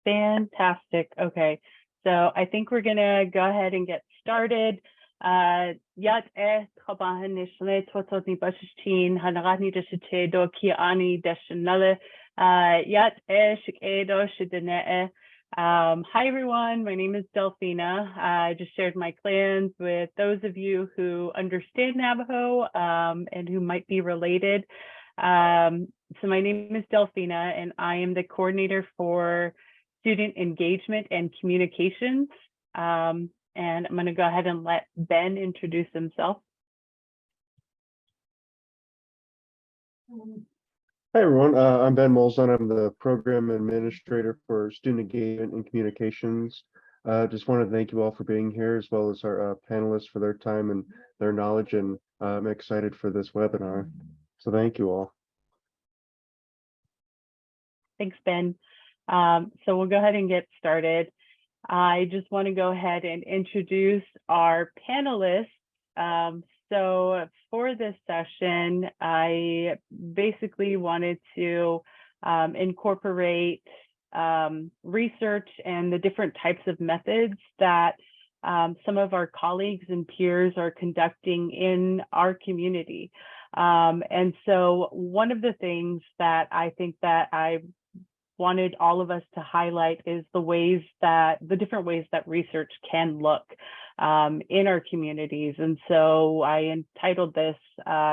Fantastic. Okay, so I think we're gonna go ahead and get started. Yat trabahan nishne totot ni bashtin hanagani deshite do ki ani deshnale yat shikedo shidene. Hi everyone, my name is Delphina. I just shared my plans with those of you who understand Navajo and who might be related. So my name is Delphina and I am the coordinator for student engagement and communications. And I'm going to go ahead and let Ben introduce himself. Hi everyone, I'm Ben Molzon. I'm the program administrator for student engagement and communications. Just want to thank you all for being here, as well as our panelists for their time and their knowledge, and I'm excited for this webinar. So thank you all. Thanks, Ben. So we'll go ahead and get started. I just want to go ahead and introduce our panelists. So for this session, I basically wanted to incorporate research and the different types of methods that some of our colleagues and peers are conducting in our community. And so one of the things that I think that I wanted all of us to highlight is the different ways that research can look in our communities. And so I entitled this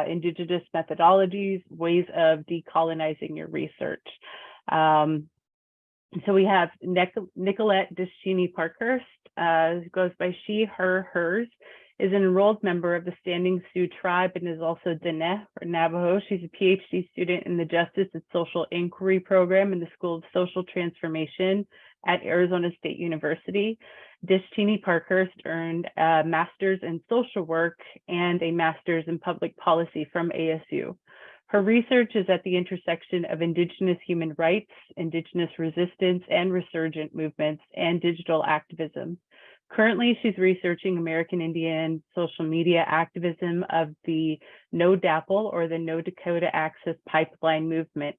Indigenous Methodologies, Ways of Decolonizing Your Research. So we have Nicolette Deschini Parkhurst, who goes by she, her, hers, is an enrolled member of the Standing Sioux tribe and is also Diné or Navajo. She's a PhD student in the Justice and Social Inquiry program in the School of Social Transformation at Arizona State University. Deschini Parkhurst earned a master's in social work and a master's in public policy from ASU. Her research is at the intersection of Indigenous human rights, Indigenous resistance and resurgent movements, and digital activism. Currently, she's researching American Indian social media activism of the No DAPL, or the No Dakota Access Pipeline movement.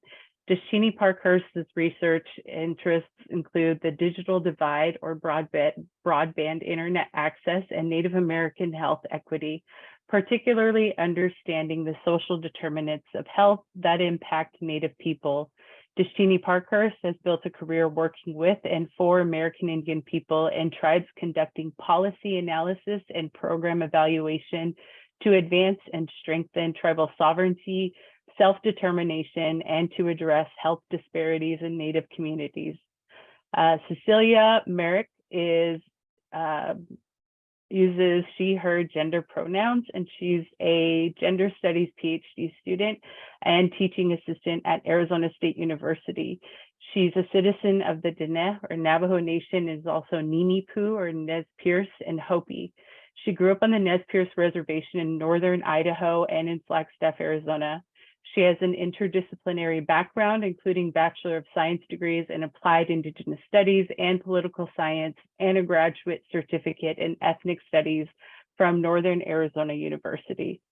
Deschini Parkhurst's research interests include the digital divide, or broadband internet access, and Native American health equity, particularly understanding the social determinants of health that impact Native people. Deschini Parkhurst has built a career working with and for American Indian people and tribes, conducting policy analysis and program evaluation to advance and strengthen tribal sovereignty, self-determination, and to address health disparities in Native communities. Cecilia Merrick uses she, her gender pronouns, and she's a gender studies PhD student and teaching assistant at Arizona State University. She's a citizen of the Diné or Navajo Nation and is also Nini Poo or Nez Perce and Hopi. She grew up on the Nez Perce Reservation in northern Idaho and in Flagstaff, Arizona. She has an interdisciplinary background, including Bachelor of Science degrees in Applied Indigenous Studies and Political Science, and a graduate certificate in Ethnic Studies from Northern Arizona University.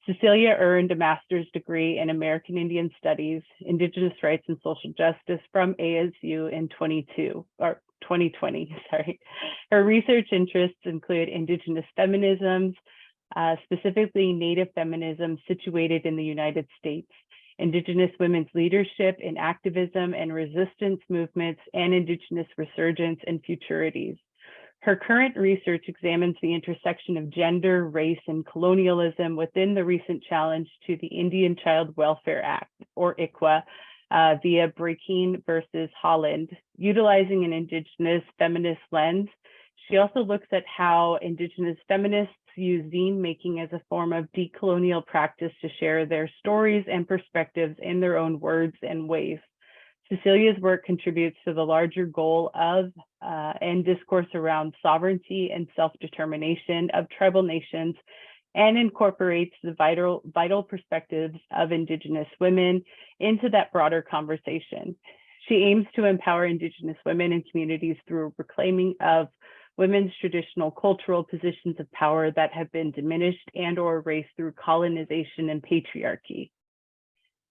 Cecilia earned a master's degree in American Indian Studies, Indigenous Rights and Social Justice from ASU in 2020. Her research interests include Indigenous feminisms, specifically Native feminism situated in the United States, Indigenous women's leadership in activism and resistance movements, and Indigenous resurgence and futurities. Her current research examines the intersection of gender, race, and colonialism within the recent challenge to the Indian Child Welfare Act, or ICWA, via Brackeen versus Holland, utilizing an Indigenous feminist lens. She also looks at how Indigenous feminists use zine making as a form of decolonial practice to share their stories and perspectives in their own words and ways. Cecilia's work contributes to the larger goal of and discourse around sovereignty and self-determination of tribal nations, and incorporates the vital perspectives of Indigenous women into that broader conversation. She aims to empower Indigenous women and communities through reclaiming of women's traditional cultural positions of power that have been diminished and or erased through colonization and patriarchy.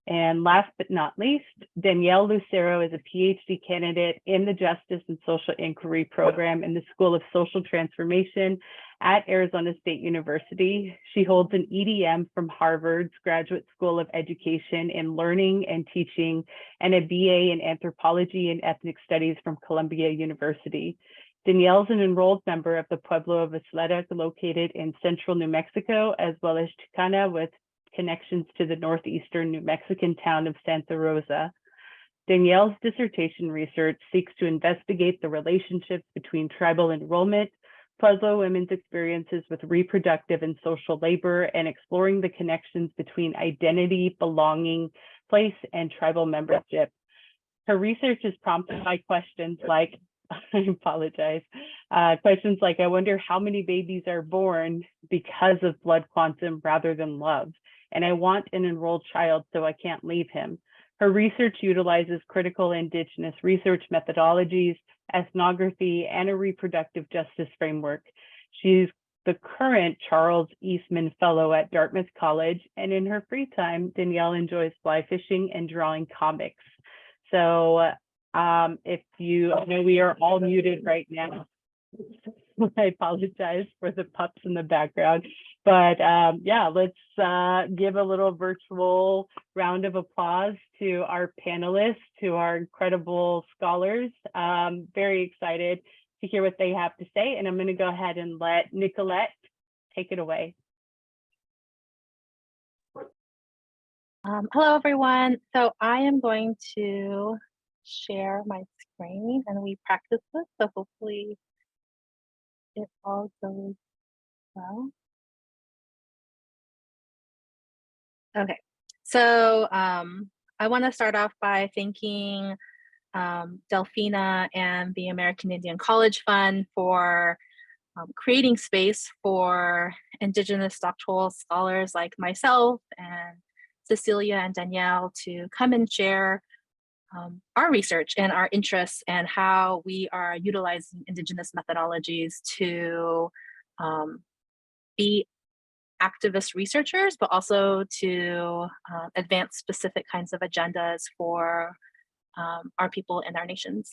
And last but not least, Danielle Lucero is a PhD candidate in the Justice and Social Inquiry program in the School of Social Transformation at Arizona State University. She holds an EDM from Harvard's Graduate School of Education in Learning and Teaching and a BA in Anthropology and Ethnic Studies from Columbia University. Danielle is an enrolled member of the Pueblo of Isleta, located in central New Mexico, as well as Chicana, with connections to the northeastern New Mexican town of Santa Rosa. Danielle's dissertation research seeks to investigate the relationships between tribal enrollment, Pueblo women's experiences with reproductive and social labor, and exploring the connections between identity, belonging, place, and tribal membership. Her research is prompted by questions like, I apologize, questions like, I wonder how many babies are born because of blood quantum rather than love, and I want an enrolled child so I can't leave him. Her research utilizes critical Indigenous research methodologies, ethnography, and a reproductive justice framework. She's the current Charles Eastman Fellow at Dartmouth College, and in her free time, Danielle enjoys fly fishing and drawing comics. So if you, I know we are all muted right now. I apologize for the pups in the background, but yeah, let's give a little virtual round of applause to our panelists, to our incredible scholars. Very excited to hear what they have to say, and I'm going to go ahead and let Nicolette take it away. Hello, everyone. So I am going to share my screen, and we practice this, so hopefully it all goes well. Okay, so I want to start off by thanking Delphina and the American Indian College Fund for creating space for Indigenous doctoral scholars like myself and Cecilia and Danielle to come and share our research and our interests and how we are utilizing Indigenous methodologies to be activist researchers, but also to advance specific kinds of agendas for our people and our nations.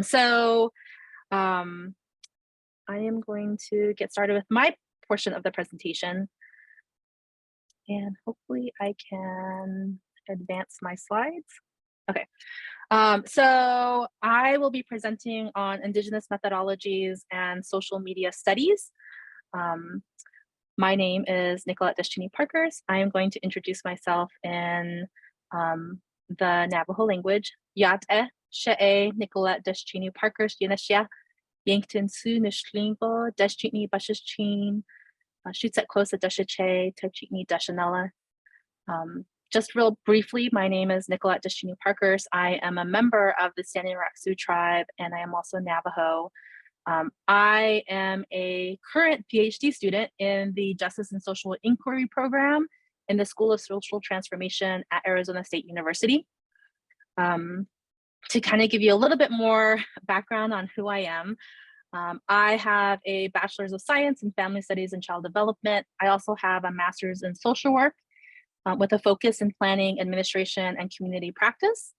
So I am going to get started with my portion of the presentation, and hopefully I can advance my slides. Okay, so I will be presenting on Indigenous methodologies and social media studies. My name is Nicolette Deschini-Parkers. I am going to introduce myself in the Navajo language. Yat'e she'e Nicolette Deschini-Parkers Yenashia Yankton Su Nishlingo Deschini Bashichin Shutzet Kosa Deshiche Tochini Deshanella. Just real briefly, my name is Nicolette Deschini-Parkers. I am a member of the Standing Rock Sioux tribe, and I am also Navajo. I am a current PhD student in the Justice and Social Inquiry program in the School of Social Transformation at Arizona State University. To kind of give you a little bit more background on who I am, I have a Bachelor's of Science in Family Studies and Child Development. I also have a Master's in Social Work with a focus in Planning, Administration, and Community Practice.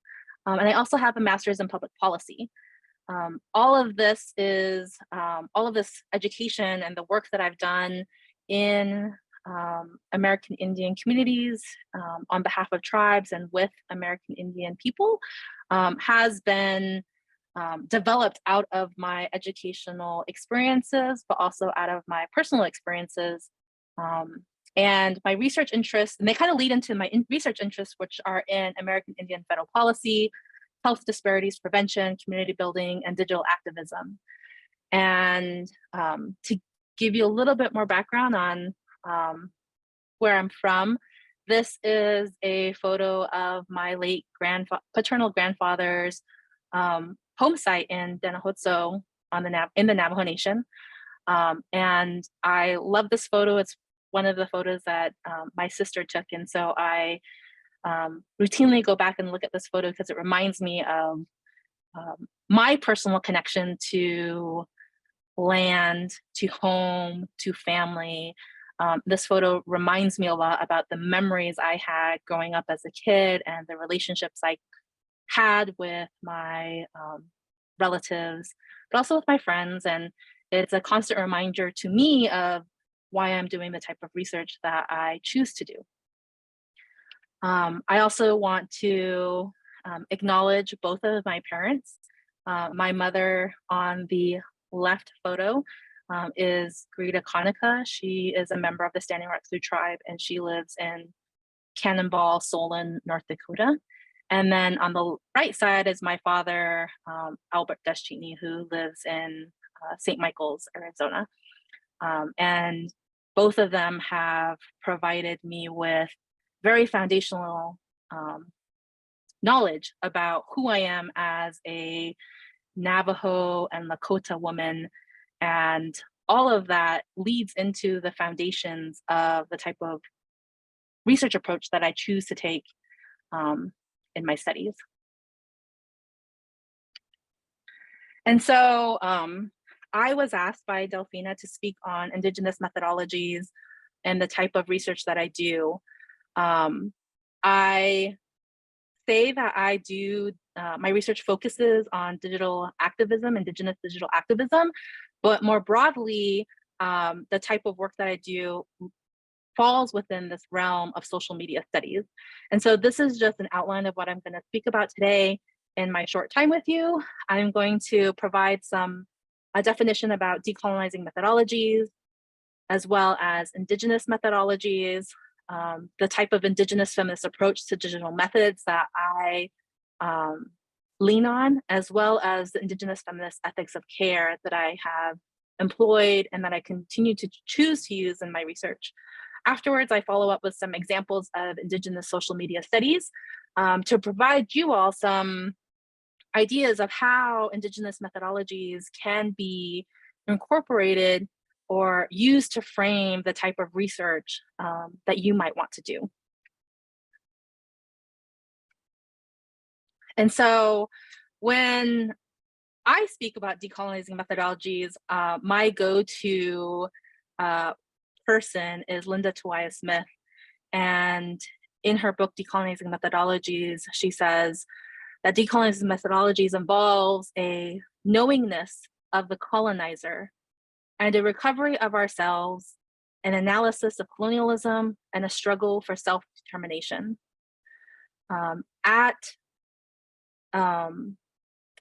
And I also have a Master's in Public Policy. All of this education and the work that I've done in American Indian communities on behalf of tribes and with American Indian people has been developed out of my educational experiences, but also out of my personal experiences. And my research interests, and they kind of lead into my research interests, which are in American Indian federal policy, health disparities prevention, community building, and digital activism. And to give you a little bit more background on where I'm from, this is a photo of my late paternal grandfather's home site in Denahotso in the Navajo Nation. And I love this photo. It's one of the photos that my sister took. And so I routinely go back and look at this photo because it reminds me of my personal connection to land, to home, to family, This photo reminds me a lot about the memories I had growing up as a kid and the relationships I had with my relatives, but also with my friends. And it's a constant reminder to me of why I'm doing the type of research that I choose to do. I also want to acknowledge both of my parents. My mother on the left photo is Greta Conica. She is a member of the Standing Rock Sioux tribe, and she lives in Cannonball, Solon, North Dakota. And then on the right side is my father, Albert Deschini, who lives in St. Michael's, Arizona. And both of them have provided me with very foundational knowledge about who I am as a Navajo and Lakota woman. And all of that leads into the foundations of the type of research approach that I choose to take in my studies. And so I was asked by Delphina to speak on Indigenous methodologies and the type of research that I do. I say that I do, my research focuses on digital activism, Indigenous digital activism, but more broadly, the type of work that I do falls within this realm of social media studies. And so this is just an outline of what I'm going to speak about today in my short time with you. I'm going to provide a definition about decolonizing methodologies, as well as Indigenous methodologies, the type of Indigenous feminist approach to digital methods that I lean on, as well as the Indigenous feminist ethics of care that I have employed and that I continue to choose to use in my research. Afterwards, I follow up with some examples of Indigenous social media studies to provide you all some ideas of how Indigenous methodologies can be incorporated or used to frame the type of research that you might want to do. And so when I speak about decolonizing methodologies, my go-to person is Linda Tuwaya Smith. And in her book, Decolonizing Methodologies, she says that decolonizing methodologies involves a knowingness of the colonizer and a recovery of ourselves, an analysis of colonialism, and a struggle for self-determination.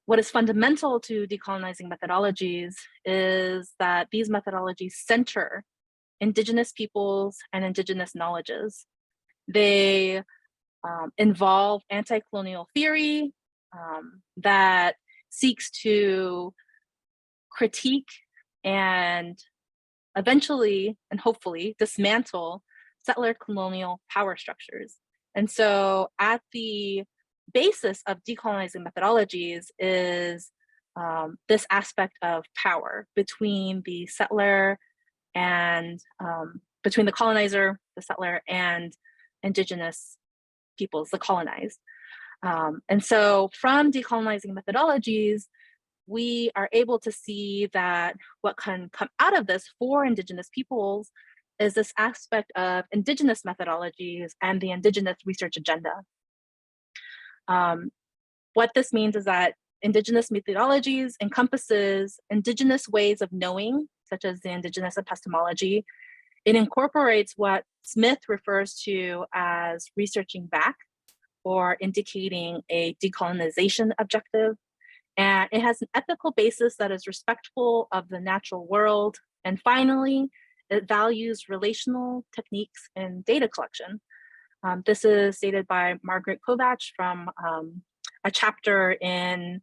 What is fundamental to decolonizing methodologies is that these methodologies center Indigenous peoples and Indigenous knowledges. They involve anti-colonial theory that seeks to critique and eventually, and hopefully, dismantle settler colonial power structures. And so at the basis of decolonizing methodologies is this aspect of power between the settler and between the colonizer, the settler, and Indigenous peoples, the colonized. And so from decolonizing methodologies, we are able to see that what can come out of this for Indigenous peoples is this aspect of Indigenous methodologies and the Indigenous research agenda. What this means is that Indigenous methodologies encompasses Indigenous ways of knowing, such as the Indigenous epistemology. It incorporates what Smith refers to as researching back or indicating a decolonization objective. And it has an ethical basis that is respectful of the natural world. And finally, it values relational techniques in data collection. This is stated by Margaret Kovach from a chapter in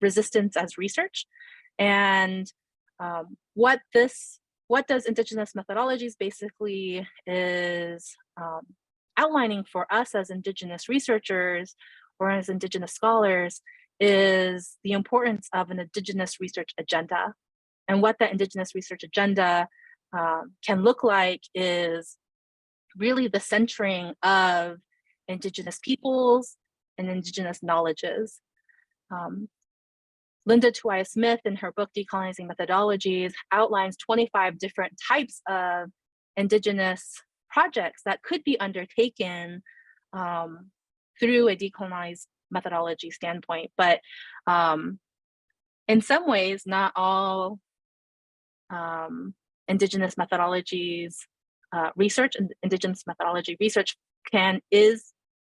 Resistance as Research. And what does Indigenous methodologies basically is outlining for us as Indigenous researchers or as Indigenous scholars is the importance of an Indigenous research agenda. And what that Indigenous research agenda can look like is really the centering of Indigenous peoples and Indigenous knowledges. Linda Tuia-Smith, in her book, Decolonizing Methodologies, outlines 25 different types of Indigenous projects that could be undertaken through a decolonized methodology standpoint. But in some ways, not all Indigenous methodologies research, and Indigenous methodology research is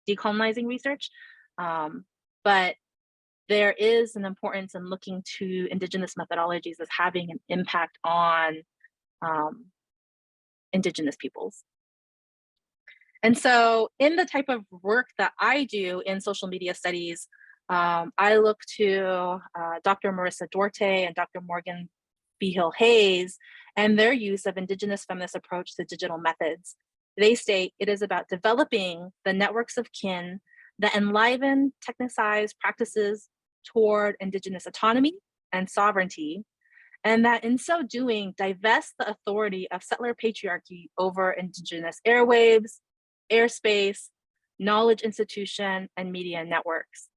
decolonizing research, but there is an importance in looking to Indigenous methodologies as having an impact on Indigenous peoples. And so in the type of work that I do in social media studies, I look to Dr. Marissa Duarte and Dr. Morgan Behill Hayes and their use of Indigenous feminist approach to digital methods. They state it is about developing the networks of kin that enliven technicized practices toward Indigenous autonomy and sovereignty, and that in so doing, divest the authority of settler patriarchy over Indigenous airwaves, airspace, knowledge institution, and media networks.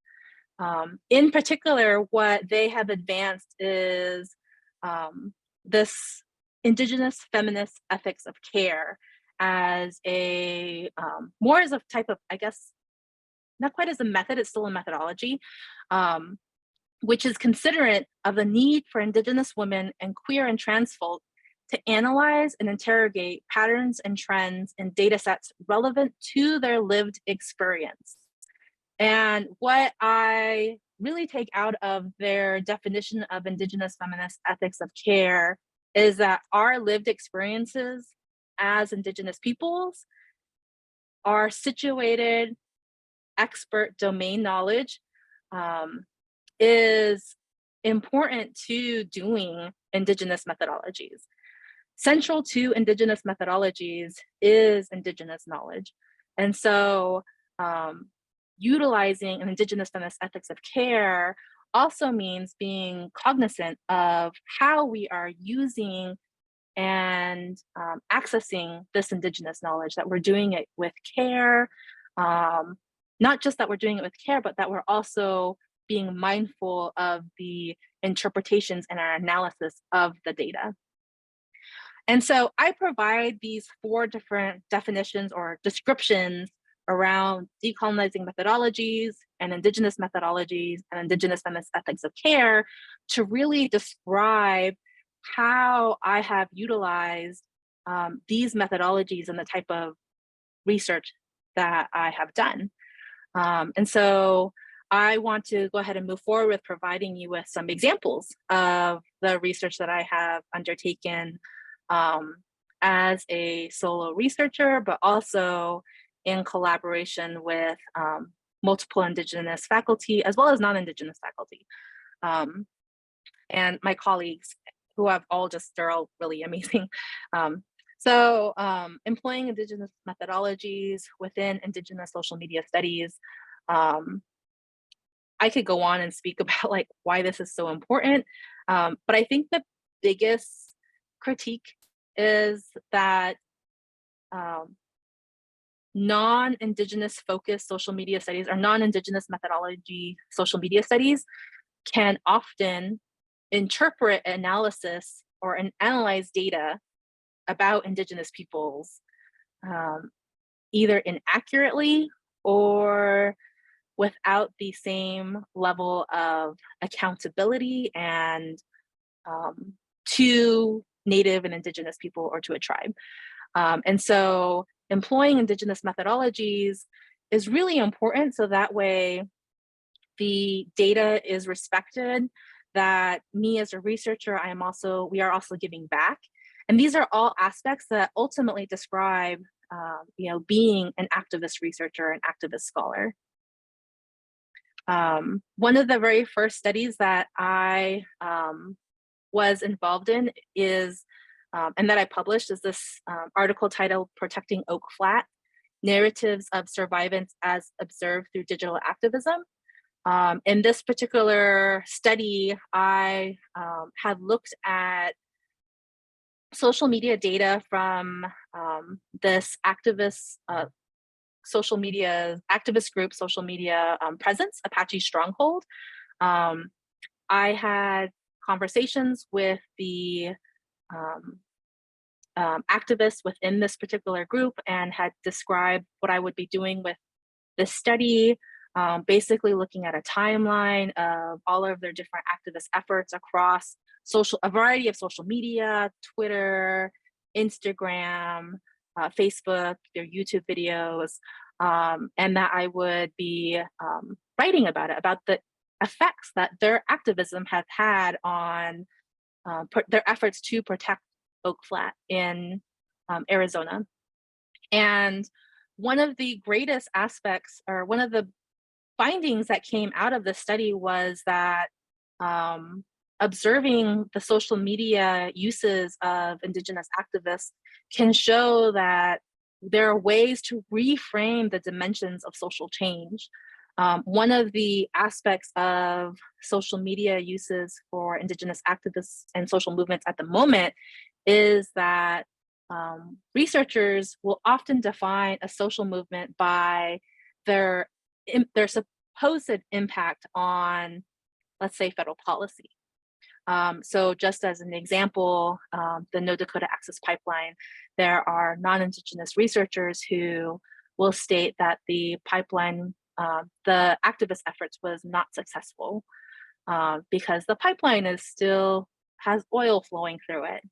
In particular, what they have advanced is this Indigenous feminist ethics of care as a, more as a type of, I guess, not quite as a method, it's still a methodology, which is considerate of the need for Indigenous women and queer and trans folk to analyze and interrogate patterns and trends in data sets relevant to their lived experience. And what I really take out of their definition of Indigenous feminist ethics of care is that our lived experiences as Indigenous peoples are situated expert domain knowledge is important to doing Indigenous methodologies. Central to Indigenous methodologies is Indigenous knowledge. And so utilizing an Indigenous feminist ethics of care also means being cognizant of how we are using and accessing this Indigenous knowledge, that we're doing it with care, not just that we're doing it with care, but that we're also being mindful of the interpretations and our analysis of the data. And so I provide these 4 different definitions or descriptions around decolonizing methodologies and Indigenous methodologies and Indigenous feminist ethics of care to really describe how I have utilized these methodologies and the type of research that I have done. And so I want to go ahead and move forward with providing you with some examples of the research that I have undertaken as a solo researcher, but also in collaboration with multiple Indigenous faculty, as well as non-Indigenous faculty. And my colleagues who have all just, they're all really amazing. So employing Indigenous methodologies within Indigenous social media studies, I could go on and speak about like why this is so important. But I think the biggest critique is that non-Indigenous focused social media studies or non-Indigenous methodology social media studies can often interpret analysis or analyze data about Indigenous peoples either inaccurately or without the same level of accountability and to Native and Indigenous people or to a tribe. And so employing Indigenous methodologies is really important, so that way the data is respected, that me as a researcher, we are also giving back. And these are all aspects that ultimately describe being an activist researcher, an activist scholar. One of the very first studies that I was involved in is, and that I published, is this article titled Protecting Oak Flat, Narratives of Survivance as Observed Through Digital Activism. In this particular study, I had looked at social media data from this activist social media activist group, social media presence, Apache Stronghold. I had conversations with the activists within this particular group and had described what I would be doing with this study, basically looking at a timeline of all of their different activist efforts across a variety of social media, Twitter, Instagram, Facebook, their YouTube videos, and that I would be writing about it, about the effects that their activism has had on their efforts to protect Oak Flat in Arizona. And one of the greatest aspects, or one of the findings that came out of the study, was that observing the social media uses of Indigenous activists can show that there are ways to reframe the dimensions of social change. One of the aspects of social media uses for Indigenous activists and social movements at the moment is that researchers will often define a social movement by their supposed impact on, let's say, federal policy. So just as an example, the No Dakota Access Pipeline, there are non-Indigenous researchers who will state that the pipeline, the activist efforts was not successful because the pipeline still has oil flowing through it.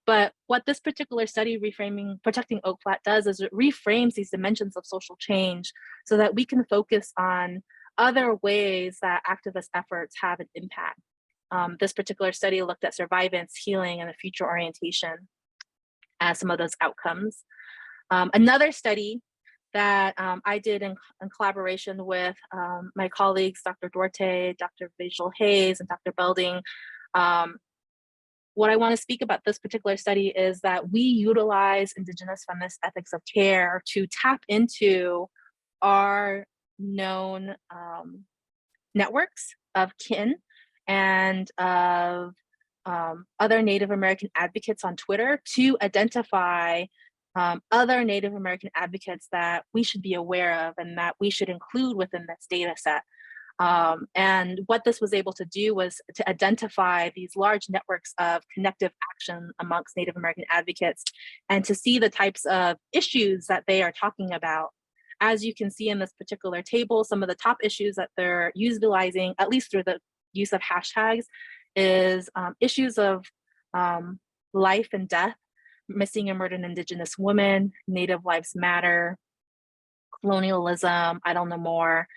But what this particular study, Reframing Protecting Oak Flat, does is it reframes these dimensions of social change so that we can focus on other ways that activist efforts have an impact. This particular study looked at survivance, healing, and the future orientation as some of those outcomes. Another study that I did in collaboration with my colleagues, Dr. Duarte, Dr. Visual Hayes, and Dr. Belding. What I want to speak about this particular study is that we utilize Indigenous feminist ethics of care to tap into our known networks of kin and of other Native American advocates on Twitter to identify other Native American advocates that we should be aware of and that we should include within this data set. And what this was able to do was to identify these large networks of connective action amongst Native American advocates and to see the types of issues that they are talking about. As you can see in this particular table, some of the top issues that they're utilizing, at least through the use of hashtags, is issues of life and death, missing and murdered Indigenous women, Native Lives Matter, colonialism, I don't know more.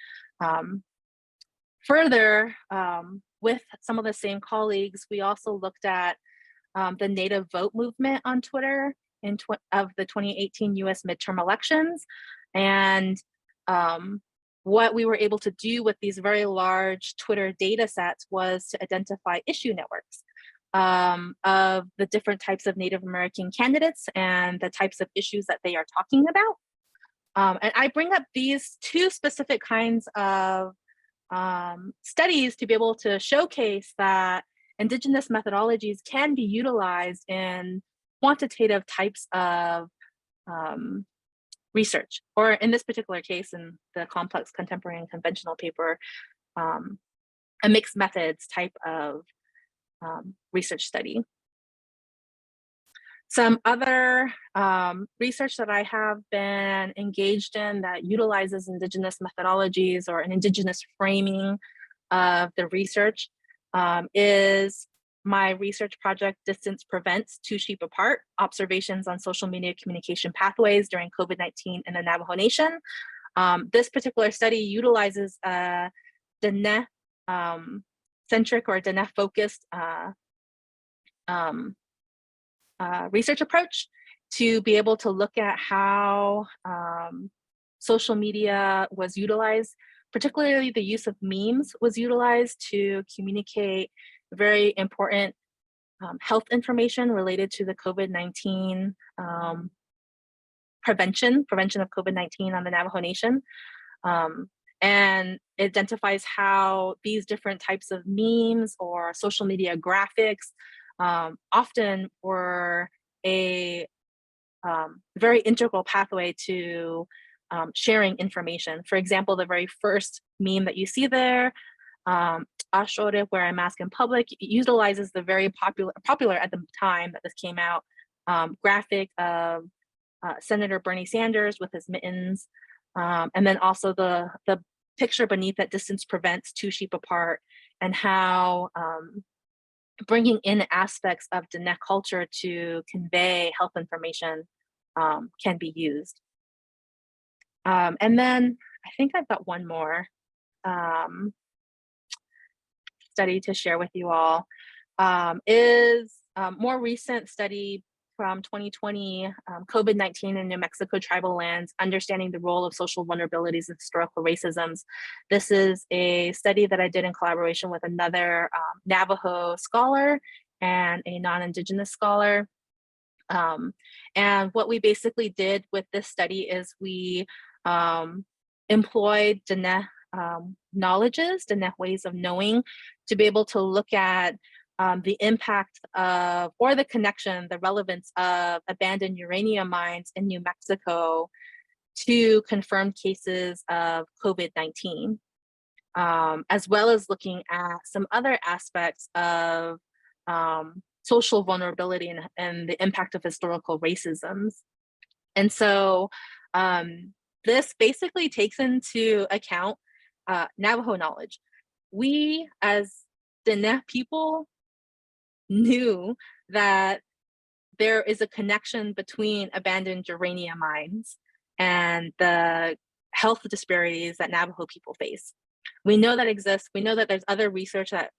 Further, with some of the same colleagues, we also looked at the Native Vote movement on Twitter of the 2018 US midterm elections. And what we were able to do with these very large Twitter data sets was to identify issue networks of the different types of Native American candidates and the types of issues that they are talking about. And I bring up these two specific kinds of studies to be able to showcase that Indigenous methodologies can be utilized in quantitative types of research, or in this particular case, in the complex contemporary and conventional paper, a mixed methods type of research study. Some other research that I have been engaged in that utilizes Indigenous methodologies or an Indigenous framing of the research is my research project, Distance Prevents Two Sheep Apart, Observations on Social Media Communication Pathways During COVID-19 in the Navajo Nation. This particular study utilizes a Dene-centric or Dene-focused research approach to be able to look at how social media was utilized, particularly the use of memes was utilized to communicate very important health information related to the COVID-19 prevention of COVID-19 on the Navajo Nation. And it identifies how these different types of memes or social media graphics often were a very integral pathway to sharing information. For example, the very first meme that you see there Ashore, Wear a Mask in Public, utilizes the very popular at the time that this came out, graphic of Senator Bernie Sanders with his mittens, and then also the picture beneath that, distance prevents two sheep apart, and how bringing in aspects of Diné culture to convey health information can be used. And then I think I've got one more study to share with you all, is a more recent study from 2020, COVID-19 in New Mexico tribal lands, understanding the role of social vulnerabilities and historical racisms. This is a study that I did in collaboration with another Navajo scholar and a non-Indigenous scholar. And what we basically did with this study is we employed Diné knowledges, Diné ways of knowing, to be able to look at the impact of, or the connection, the relevance of abandoned uranium mines in New Mexico to confirmed cases of COVID-19, as well as looking at some other aspects of social vulnerability and the impact of historical racisms. And so this basically takes into account Navajo knowledge. We as Diné people knew that there is a connection between abandoned uranium mines and the health disparities that Navajo people face. We know that exists. We know that there's other research that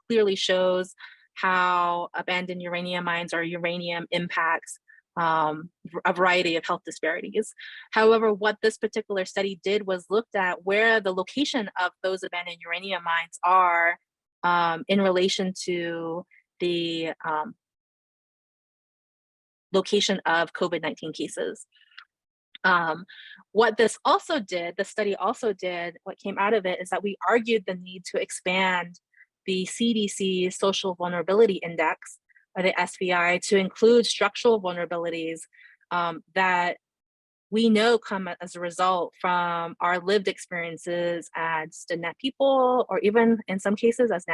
clearly shows how abandoned uranium mines or uranium impacts a variety of health disparities. However, what this particular study did was looked at where the location of those abandoned uranium mines are in relation to the location of COVID-19 cases. What this also did, the study also did, what came out of it is that we argued the need to expand the CDC Social Vulnerability Index, or the SVI, to include structural vulnerabilities that we know come as a result from our lived experiences as Diné people, or even in some cases as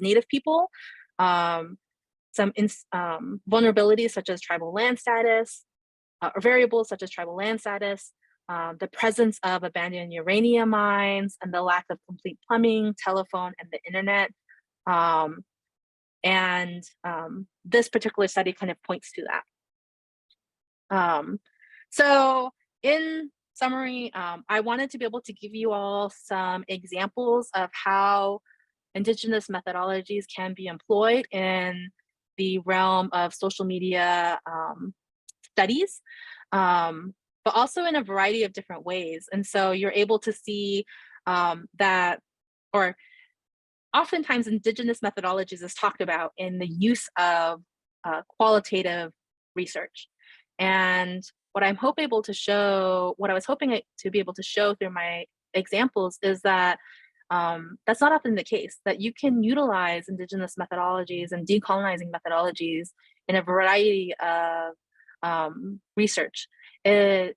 Native people. Some vulnerabilities such as tribal land status, or variables such as tribal land status, the presence of abandoned uranium mines, and the lack of complete plumbing, telephone, and the internet. This particular study kind of points to that. So in summary, I wanted to be able to give you all some examples of how Indigenous methodologies can be employed in the realm of social media studies, but also in a variety of different ways. And so you're able to see that, or oftentimes Indigenous methodologies is talked about in the use of qualitative research. And what I was hoping to be able to show through my examples is that that's not often the case, that you can utilize Indigenous methodologies and decolonizing methodologies in a variety of research. The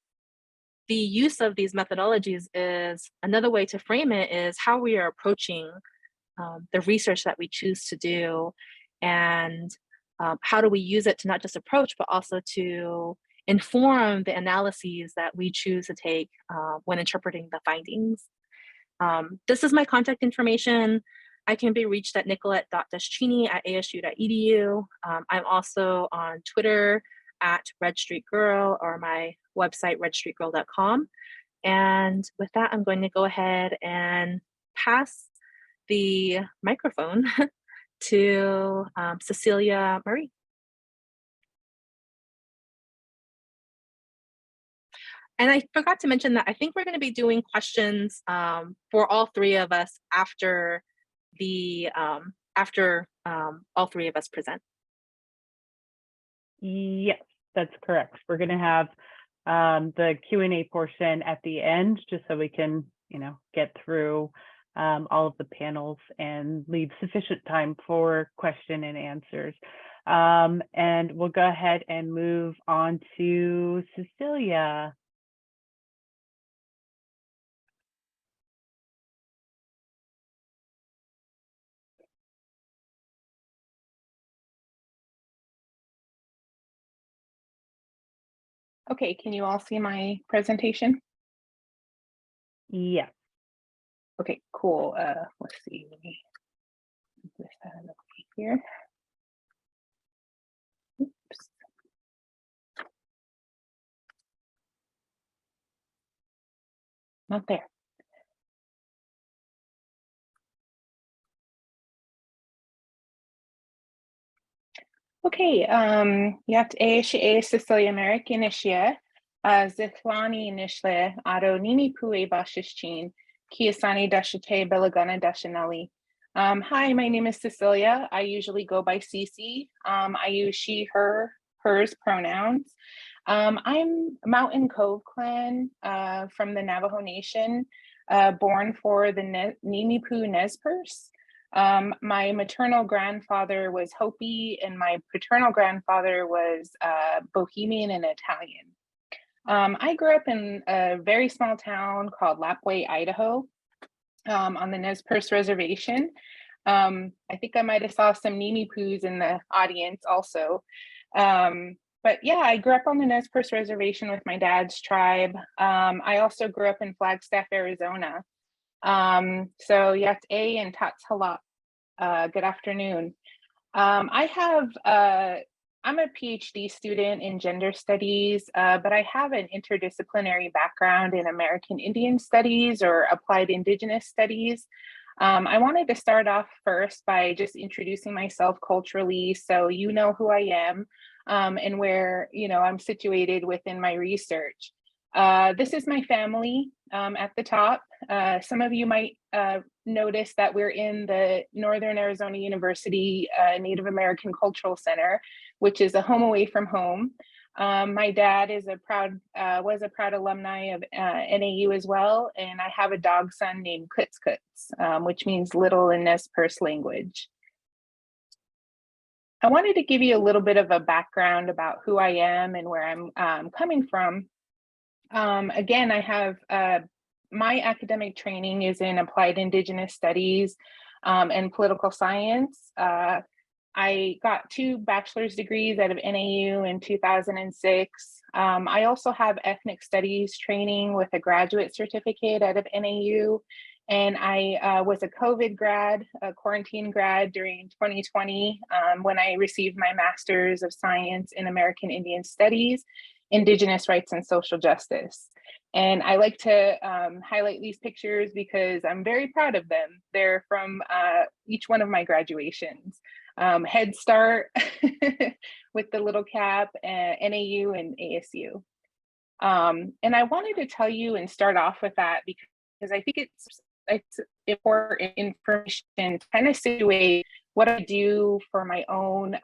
use of these methodologies is, another way to frame it is how we are approaching the research that we choose to do, and how do we use it to not just approach, but also to inform the analyses that we choose to take when interpreting the findings. This is my contact information. I can be reached at nicolette.deschini@asu.edu. I'm also on Twitter at Red Street Girl, or my website, redstreetgirl.com. And with that, I'm going to go ahead and pass the microphone to Cecilia Marie. And I forgot to mention that I think we're going to be doing questions for all three of us after all three of us present. Yes, that's correct. We're going to have the Q&A portion at the end, just so we can, get through all of the panels and leave sufficient time for question and answers. And we'll go ahead and move on to Cecilia. Okay, can you all see my presentation? Yeah. Okay, cool. Let's see. Let me move this out of the way here. Oops. Not there. Okay, yacht Aisha Cecilia Merrick Inishia, Zithlani Nishle, Ado Nini Pue Bashishchin, Kiasani Dashate Belagana Dashanelli. Hi, my name is Cecilia. I usually go by Cece. I use she, her, hers pronouns. I'm Mountain Cove Clan from the Navajo Nation, born for the Ninipu Nez Perce. My maternal grandfather was Hopi and my paternal grandfather was Bohemian and Italian. I grew up in a very small town called Lapwai, Idaho, on the Nez Perce Reservation. I think I might have saw some Ninipoos in the audience also. But yeah, I grew up on the Nez Perce Reservation with my dad's tribe. I also grew up in Flagstaff, Arizona. So Yat A and Tats Halat. Good afternoon. I'm a PhD student in gender studies, but I have an interdisciplinary background in American Indian studies or applied Indigenous studies. I wanted to start off first by just introducing myself culturally so you know who I am and where I'm situated within my research. This is my family at the top. Some of you might notice that we're in the Northern Arizona University Native American Cultural Center, which is a home away from home. My dad is was a proud alumni of NAU as well, and I have a dog son named Kutz Kutz, which means little in Nez Perce language. I wanted to give you a little bit of a background about who I am and where I'm coming from. Again, I have my academic training is in applied Indigenous studies and political science. I got 2 bachelor's degrees out of NAU in 2006. I also have ethnic studies training with a graduate certificate out of NAU. And I was a COVID grad, a quarantine grad during 2020 when I received my master's of science in American Indian Studies, Indigenous Rights and Social Justice. And I like to highlight these pictures because I'm very proud of them. They're from each one of my graduations. Head Start with the little cap, NAU and ASU. And I wanted to tell you and start off with that because I think it's important information to kind of situate what I do for my own,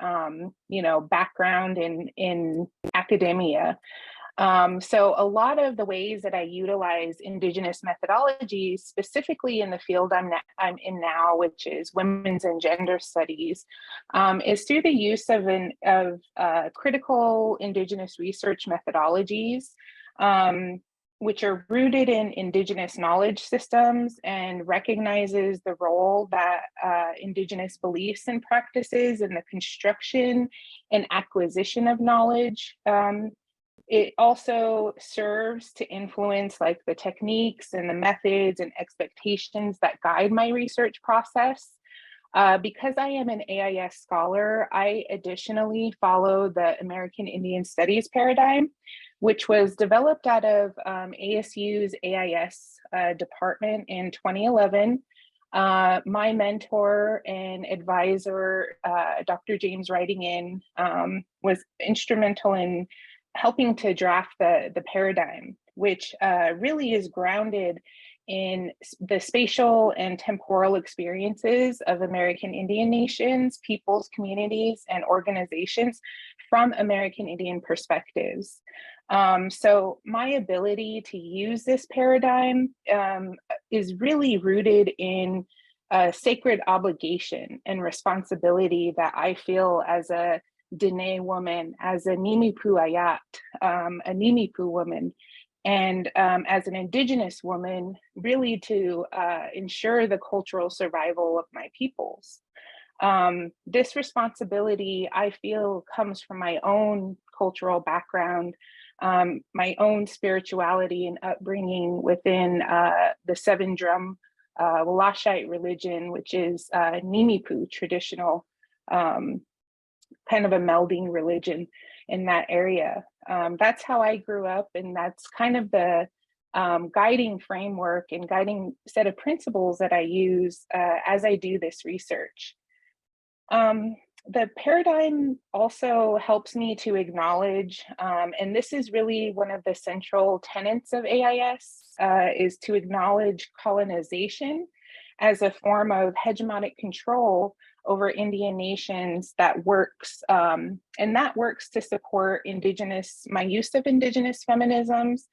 background in academia. So a lot of the ways that I utilize Indigenous methodologies, specifically in the field I'm in now, which is women's and gender studies, is through the use of critical Indigenous research methodologies, which are rooted in Indigenous knowledge systems and recognizes the role that Indigenous beliefs and practices in the construction and acquisition of knowledge. It also serves to influence like the techniques and the methods and expectations that guide my research process. Because I am an AIS scholar, I additionally follow the American Indian Studies paradigm, which was developed out of ASU's AIS department in 2011. My mentor and advisor, Dr. James Writing was instrumental in helping to draft the paradigm, which really is grounded in the spatial and temporal experiences of American Indian nations, peoples, communities, and organizations from American Indian perspectives. So my ability to use this paradigm is really rooted in a sacred obligation and responsibility that I feel as a Dene woman, as a Nimipu Ayat, a Nimipu woman, and as an Indigenous woman, really to ensure the cultural survival of my peoples. This responsibility, I feel, comes from my own cultural background, my own spirituality and upbringing within the Seven Drum Walashite religion, which is Nimipu, traditional kind of a melding religion in that area. That's how I grew up, and that's kind of the guiding framework and guiding set of principles that I use as I do this research. The paradigm also helps me to acknowledge, and this is really one of the central tenets of AIS, is to acknowledge colonization as a form of hegemonic control over Indian nations that works, and that works to support my use of Indigenous feminisms,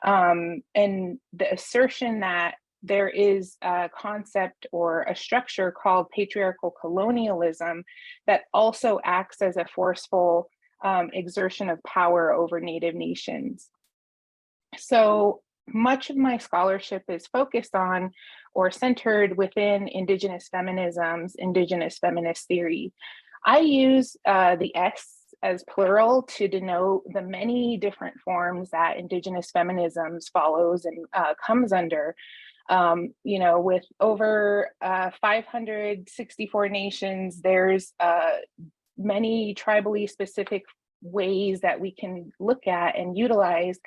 and the assertion that there is a concept or a structure called patriarchal colonialism that also acts as a forceful exertion of power over Native nations. So much of my scholarship is focused on or centered within Indigenous feminisms, Indigenous feminist theory. I use the S as plural to denote the many different forms that Indigenous feminisms follows and comes under. With over 564 nations, there's many tribally specific ways that we can look at and utilize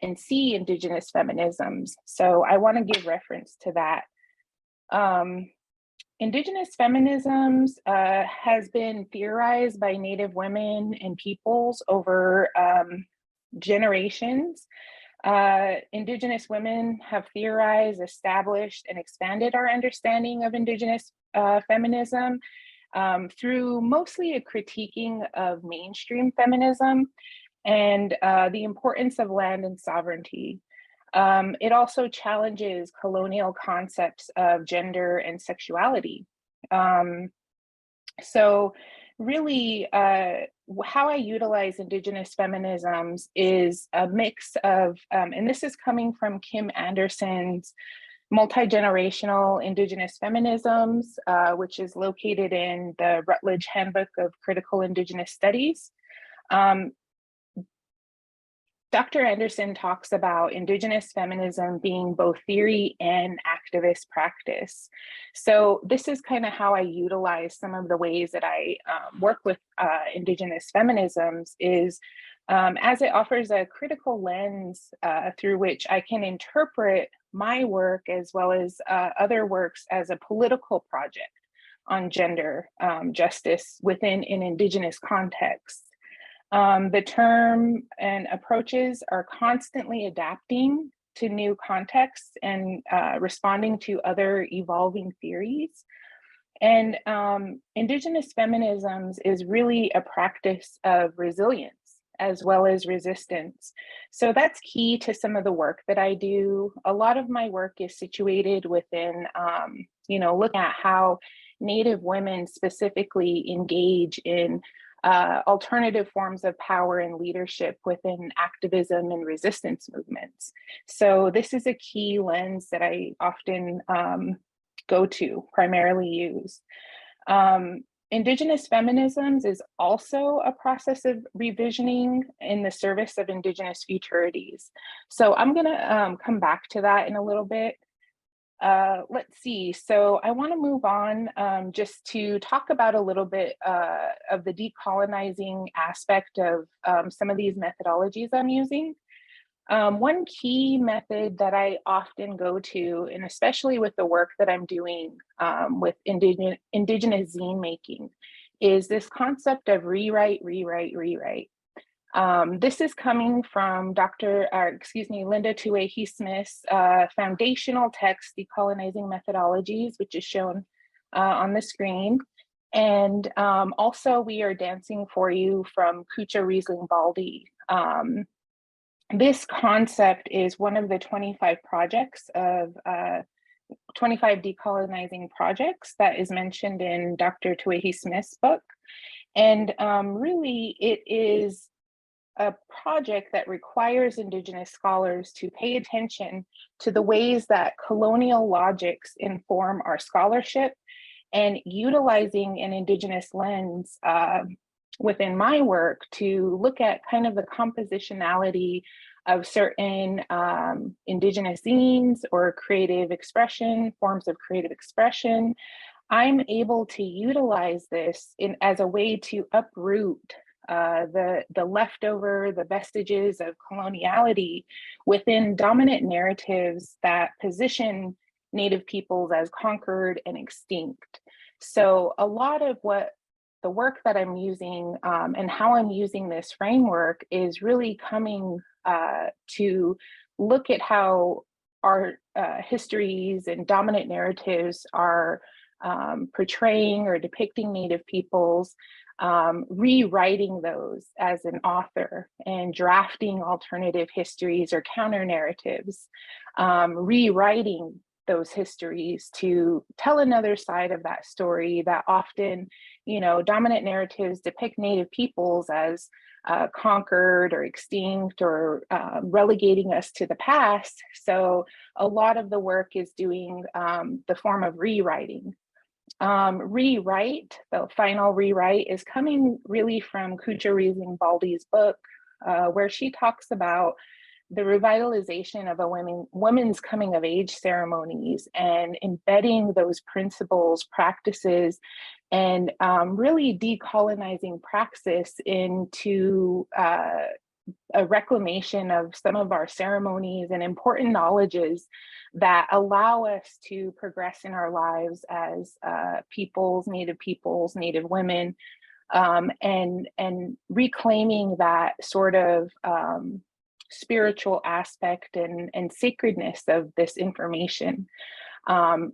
and see Indigenous feminisms. So I want to give reference to that. Indigenous feminisms has been theorized by Native women and peoples over generations. Indigenous women have theorized, established, and expanded our understanding of Indigenous feminism through mostly a critiquing of mainstream feminism and the importance of land and sovereignty. It also challenges colonial concepts of gender and sexuality. So really, how I utilize Indigenous feminisms is a mix of, and this is coming from Kim Anderson's Multi-Generational Indigenous Feminisms, which is located in the Routledge Handbook of Critical Indigenous Studies. Dr. Anderson talks about Indigenous feminism being both theory and activist practice. So this is kind of how I utilize some of the ways that I work with Indigenous feminisms is as it offers a critical lens through which I can interpret my work as well as other works as a political project on gender justice within an Indigenous context. The term and approaches are constantly adapting to new contexts and responding to other evolving theories. And Indigenous feminisms is really a practice of resilience as well as resistance. So that's key to some of the work that I do. A lot of my work is situated within, looking at how Native women specifically engage in alternative forms of power and leadership within activism and resistance movements. So this is a key lens that I often go to, primarily use. Indigenous feminisms is also a process of revisioning in the service of Indigenous futurities. So I'm gonna come back to that in a little bit. Let's see, so I want to move on just to talk about a little bit of the decolonizing aspect of some of these methodologies I'm using. One key method that I often go to, and especially with the work that I'm doing with Indigenous zine making, is this concept of rewrite, rewrite, rewrite. This is coming from Linda Tuehi-Smith's foundational text, Decolonizing Methodologies, which is shown on the screen. And also we are dancing for you from Kucha Riesling-Baldi. This concept is one of the 25 projects of 25 decolonizing projects that is mentioned in Dr. Tuehi-Smith's book. And really it is a project that requires Indigenous scholars to pay attention to the ways that colonial logics inform our scholarship, and utilizing an Indigenous lens within my work to look at kind of the compositionality of certain Indigenous zines or creative expression, forms of creative expression, I'm able to utilize this as a way to uproot the leftover, the vestiges of coloniality within dominant narratives that position Native peoples as conquered and extinct. So a lot of what the work that I'm using and how I'm using this framework is really coming to look at how our histories and dominant narratives are portraying or depicting Native peoples, rewriting those as an author and drafting alternative histories or counter narratives, rewriting those histories to tell another side of that story that often, you know, dominant narratives depict Native peoples as conquered or extinct or relegating us to the past. So a lot of the work is doing the form of rewriting. The final rewrite is coming really from Kucha Rising Baldy's book, where she talks about the revitalization of a women's coming of age ceremonies and embedding those principles, practices, and really decolonizing praxis into a reclamation of some of our ceremonies and important knowledges that allow us to progress in our lives as peoples, Native women, and reclaiming that sort of spiritual aspect and sacredness of this information.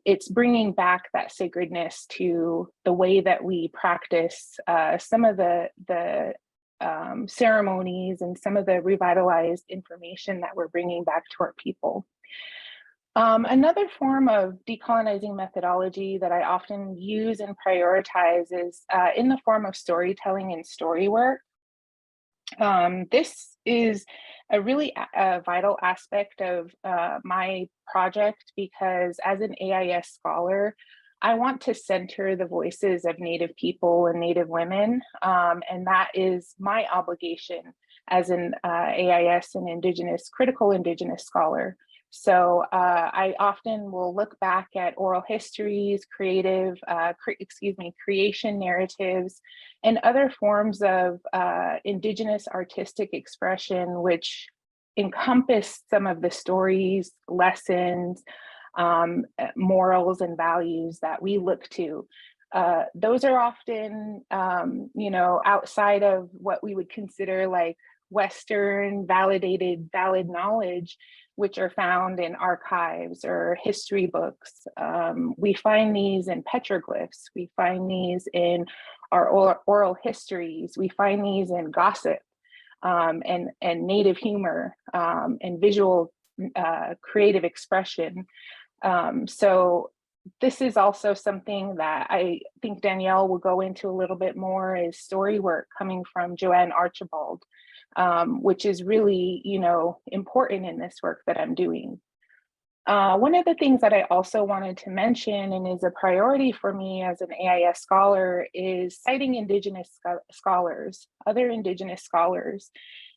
It's bringing back that sacredness to the way that we practice some of the ceremonies and some of the revitalized information that we're bringing back to our people. Another form of decolonizing methodology that I often use and prioritize is in the form of storytelling and story work. This is a really vital aspect of my project because as an AIS scholar, I want to center the voices of Native people and Native women, and that is my obligation as an AIS and critical Indigenous scholar. So I often will look back at oral histories, creation narratives, and other forms of Indigenous artistic expression, which encompass some of the stories, lessons, morals, and values that we look to. Those are often, outside of what we would consider like Western valid knowledge, which are found in archives or history books. We find these in petroglyphs. We find these in our oral histories. We find these in gossip and Native humor and visual creative expression. So this is also something that I think Danielle will go into a little bit more, is story work coming from Joanne Archibald, which is really, important in this work that I'm doing. One of the things that I also wanted to mention and is a priority for me as an AIS scholar is citing Indigenous scholars, other Indigenous scholars.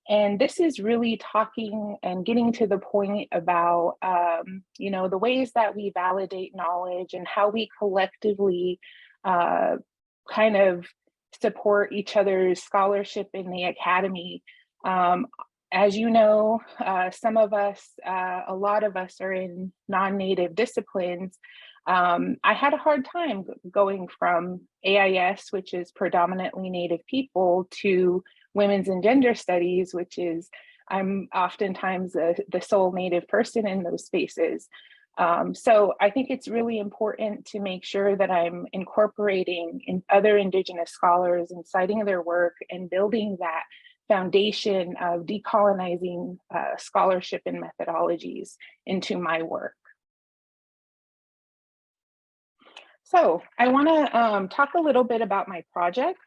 And this is really talking and getting to the point about, the ways that we validate knowledge and how we collectively kind of support each other's scholarship in the academy. As you know, some of us, a lot of us are in non-Native disciplines. I had a hard time going from AIS, which is predominantly Native people, to women's and gender studies, which is, I'm oftentimes the sole Native person in those spaces. So I think it's really important to make sure that I'm incorporating in other Indigenous scholars and citing their work and building that foundation of decolonizing scholarship and methodologies into my work. So I want to talk a little bit about my project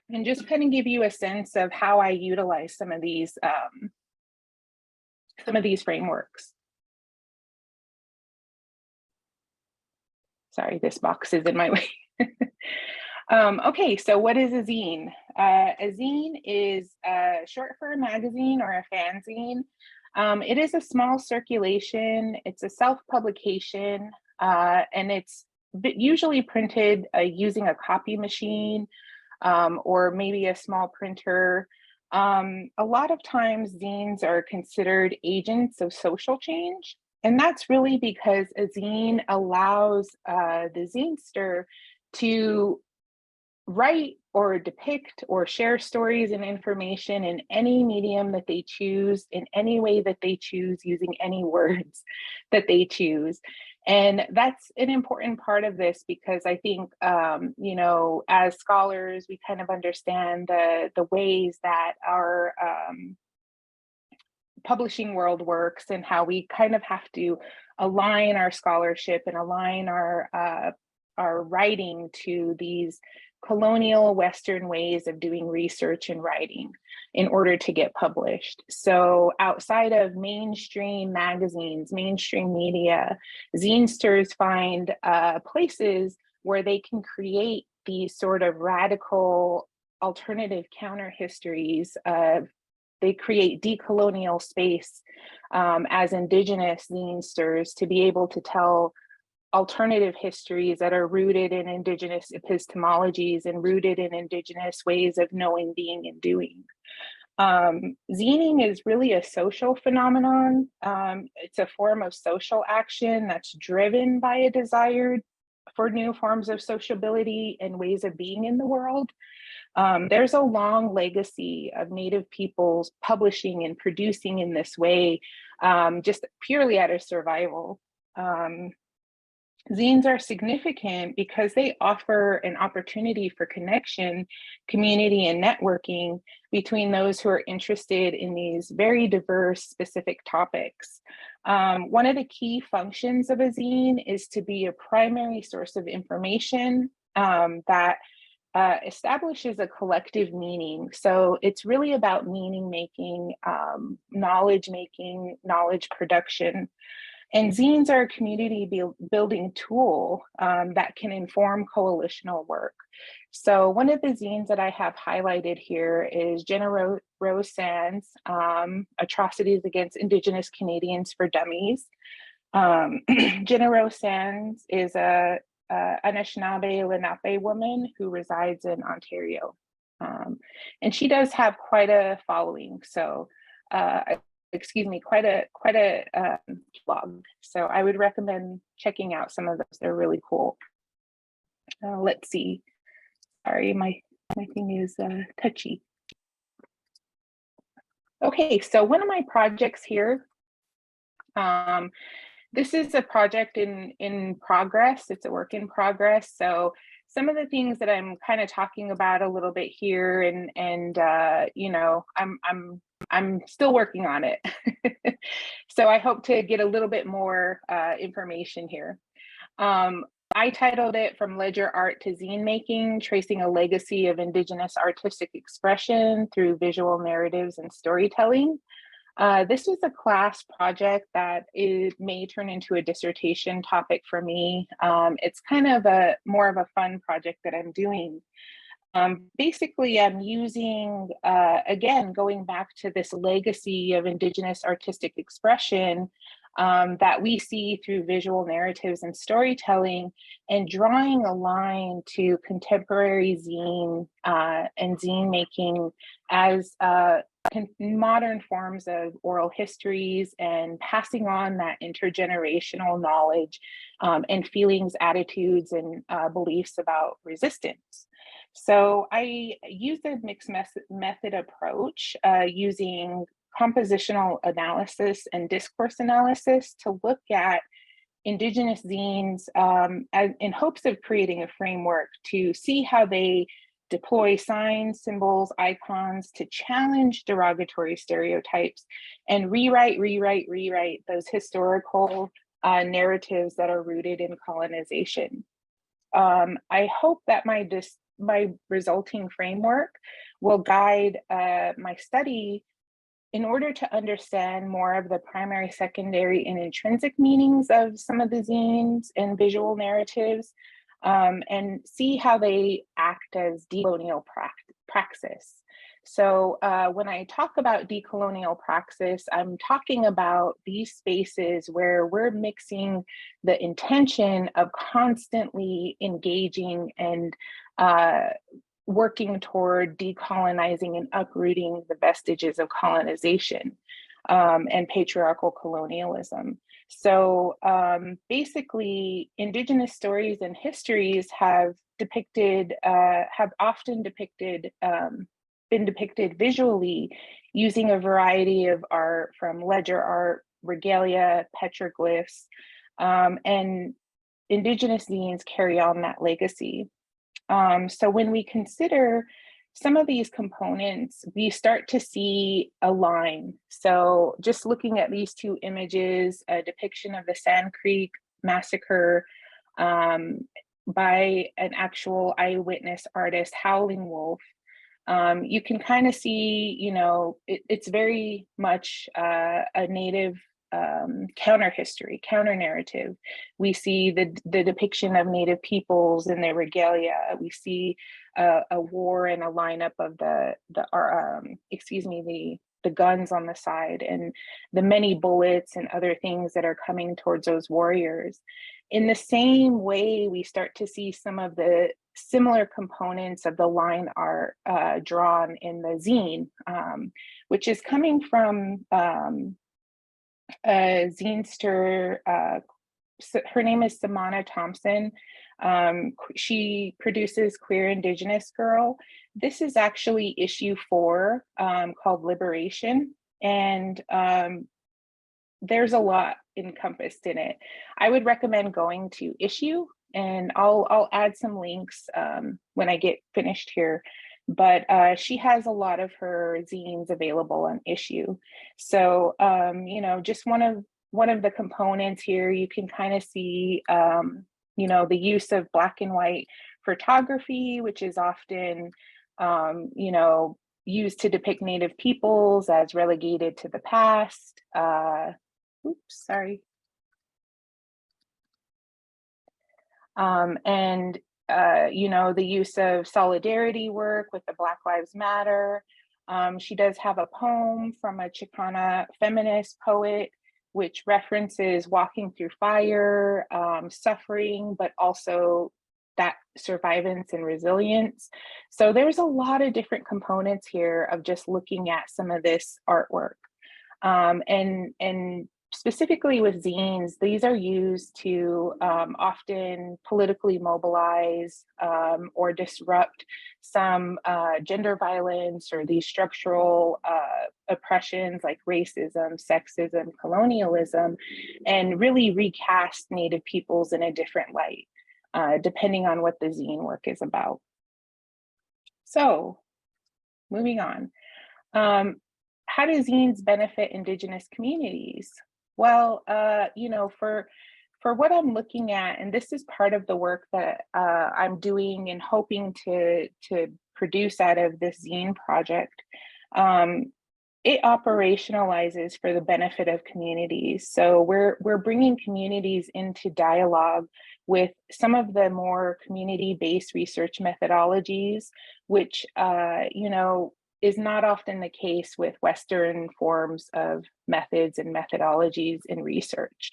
and just kind of give you a sense of how I utilize some of these frameworks. Sorry, this box is in my way. Okay, so what is a zine? A zine is short for a magazine or a fanzine. It is a small circulation, it's a self-publication, and it's usually printed using a copy machine or maybe a small printer. A lot of times zines are considered agents of social change. And that's really because a zine allows the zinester to write or depict or share stories and information in any medium that they choose, in any way that they choose, using any words that they choose. And that's an important part of this because I think, you know, as scholars, we kind of understand the ways that our publishing world works and how we kind of have to align our scholarship and align our writing to these colonial Western ways of doing research and writing in order to get published. So outside of mainstream magazines, mainstream media, zinesters find places where they can create these sort of radical alternative counter histories of they create decolonial space as Indigenous zinesters to be able to tell alternative histories that are rooted in Indigenous epistemologies and rooted in Indigenous ways of knowing, being, and doing. Zining is really a social phenomenon. It's a form of social action that's driven by a desire for new forms of sociability and ways of being in the world. There's a long legacy of Native peoples publishing and producing in this way, just purely out of survival. Zines are significant because they offer an opportunity for connection, community, and networking between those who are interested in these very diverse, specific topics. One of the key functions of a zine is to be a primary source of information that establishes a collective meaning. So it's really about meaning making, knowledge production. And zines are a community building tool that can inform coalitional work. So one of the zines that I have highlighted here is Jenna Rose Sands, Atrocities Against Indigenous Canadians for Dummies. Jenna Rose Sands is a Anishinaabe Lenape woman who resides in Ontario. And she does have quite a following. So quite a blog. So I would recommend checking out some of those. They're really cool. Let's see. Sorry, my thing is touchy. Okay, so one of my projects here, this is a project in progress. It's a work in progress. So some of the things that I'm kind of talking about a little bit here, and you know, I'm still working on it. So I hope to get a little bit more information here. I titled it From Ledger Art to Zine Making, Tracing a Legacy of Indigenous Artistic Expression Through Visual Narratives and Storytelling. This was a class project that may turn into a dissertation topic for me. It's kind of more of a fun project that I'm doing. Basically, I'm using, again, going back to this legacy of Indigenous artistic expression that we see through visual narratives and storytelling, and drawing a line to contemporary zine and zine making as modern forms of oral histories, and passing on that intergenerational knowledge and feelings, attitudes, and beliefs about resistance. So I use a mixed method approach using compositional analysis and discourse analysis to look at Indigenous zines in hopes of creating a framework to see how they deploy signs, symbols, icons to challenge derogatory stereotypes and rewrite those historical narratives that are rooted in colonization. I hope that my resulting framework will guide my study in order to understand more of the primary, secondary, and intrinsic meanings of some of the zines and visual narratives, and see how they act as decolonial praxis. So when I talk about decolonial praxis, I'm talking about these spaces where we're mixing the intention of constantly engaging and working toward decolonizing and uprooting the vestiges of colonization and patriarchal colonialism. So basically, Indigenous stories and histories have often been depicted visually using a variety of art, from ledger art, regalia, petroglyphs, and Indigenous zines carry on that legacy. So when we consider some of these components, we start to see a line. So just looking at these two images, a depiction of the Sand Creek massacre by an actual eyewitness artist, Howling Wolf, you can kind of see, you know, it's very much a Native counter history, counter narrative. We see the depiction of Native peoples in their regalia. We see a war and a lineup of the guns on the side and the many bullets and other things that are coming towards those warriors. In the same way, we start to see some of the similar components of the line art drawn in the zine, which is coming from a zinester. Her name is Samana Thompson. She produces Queer Indigenous Girl. This is actually issue 4 called Liberation. And there's a lot encompassed in it. I would recommend going to issue, and I'll add some links when I get finished here. But she has a lot of her zines available on issue. So you know, just one of the components here, you can kind of see you know, the use of black and white photography, which is often you know, used to depict Native peoples as relegated to the past. Oops, sorry. And you know, the use of solidarity work with the Black Lives Matter. She does have a poem from a Chicana feminist poet, which references walking through fire, suffering, but also that survivance and resilience. So there's a lot of different components here of just looking at some of this artwork. And specifically with zines, these are used to often politically mobilize or disrupt some gender violence or these structural oppressions like racism, sexism, colonialism, and really recast Native peoples in a different light, depending on what the zine work is about. So moving on. How do zines benefit Indigenous communities? Well, you know, for what I'm looking at, and this is part of the work that I'm doing and hoping to produce out of this zine project, it operationalizes for the benefit of communities. So we're bringing communities into dialogue with some of the more community-based research methodologies, which, you know, is not often the case with Western forms of methods and methodologies in research.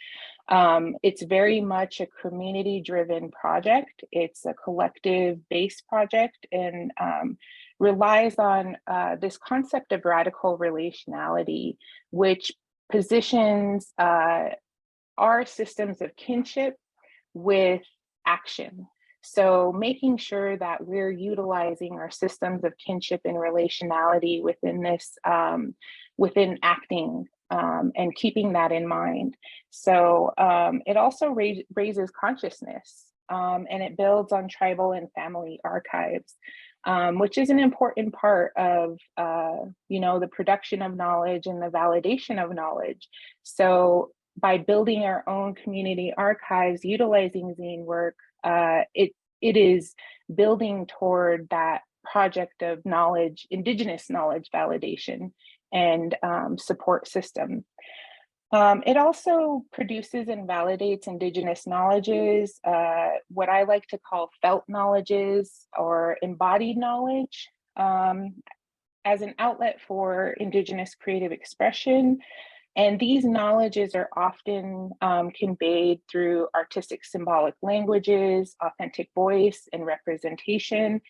It's very much a community-driven project. It's a collective-based project, and relies on this concept of radical relationality, which positions our systems of kinship with action. So making sure that we're utilizing our systems of kinship and relationality within this, within acting, and keeping that in mind. So it also raises consciousness, and it builds on tribal and family archives, which is an important part of, you know, the production of knowledge and the validation of knowledge. So by building our own community archives, utilizing zine work, it is building toward that project of knowledge, Indigenous knowledge validation and support system. It also produces and validates Indigenous knowledges, what I like to call felt knowledges or embodied knowledge, as an outlet for Indigenous creative expression. And these knowledges are often conveyed through artistic symbolic languages, authentic voice and representation,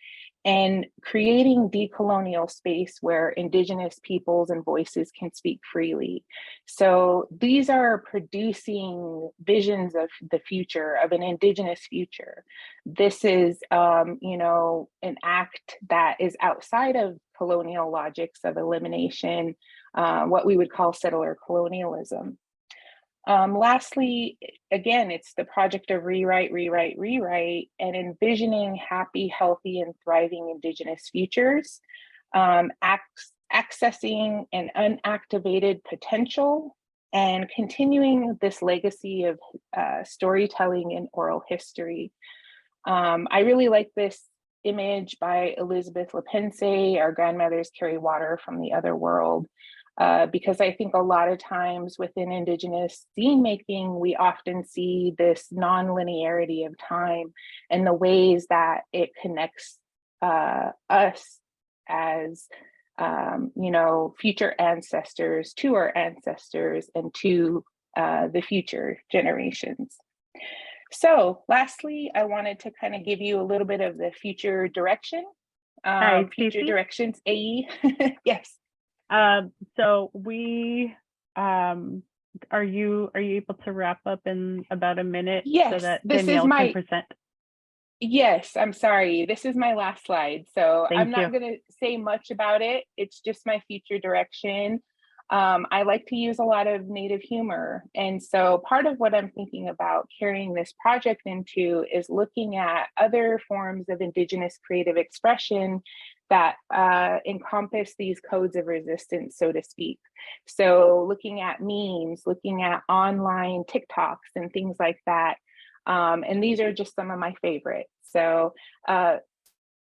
and creating decolonial space where Indigenous peoples and voices can speak freely. So these are producing visions of the future, of an Indigenous future. This is, an act that is outside of colonial logics of elimination, what we would call settler colonialism. Lastly, again, it's the project of rewrite, rewrite, rewrite, and envisioning happy, healthy, and thriving Indigenous futures, accessing an unactivated potential, and continuing this legacy of storytelling and oral history. I really like this image by Elizabeth Lepense, Our Grandmothers Carry Water from the Other World. Because I think a lot of times within Indigenous scene making, we often see this non-linearity of time and the ways that it connects us as, future ancestors to our ancestors and to the future generations. So lastly, I wanted to kind of give you a little bit of the future direction. Hi, future Cece. directions, AE. Yes. So we, are you able to wrap up in about a minute? Yes, so that this is Danielle my- can present? Yes, I'm sorry. This is my last slide. So Thank I'm not you. going to say much about it. It's just my future direction. I like to use a lot of Native humor. And so part of what I'm thinking about carrying this project into is looking at other forms of Indigenous creative expression that encompass these codes of resistance, so to speak. So looking at memes, looking at online TikToks and things like that. And these are just some of my favorites. So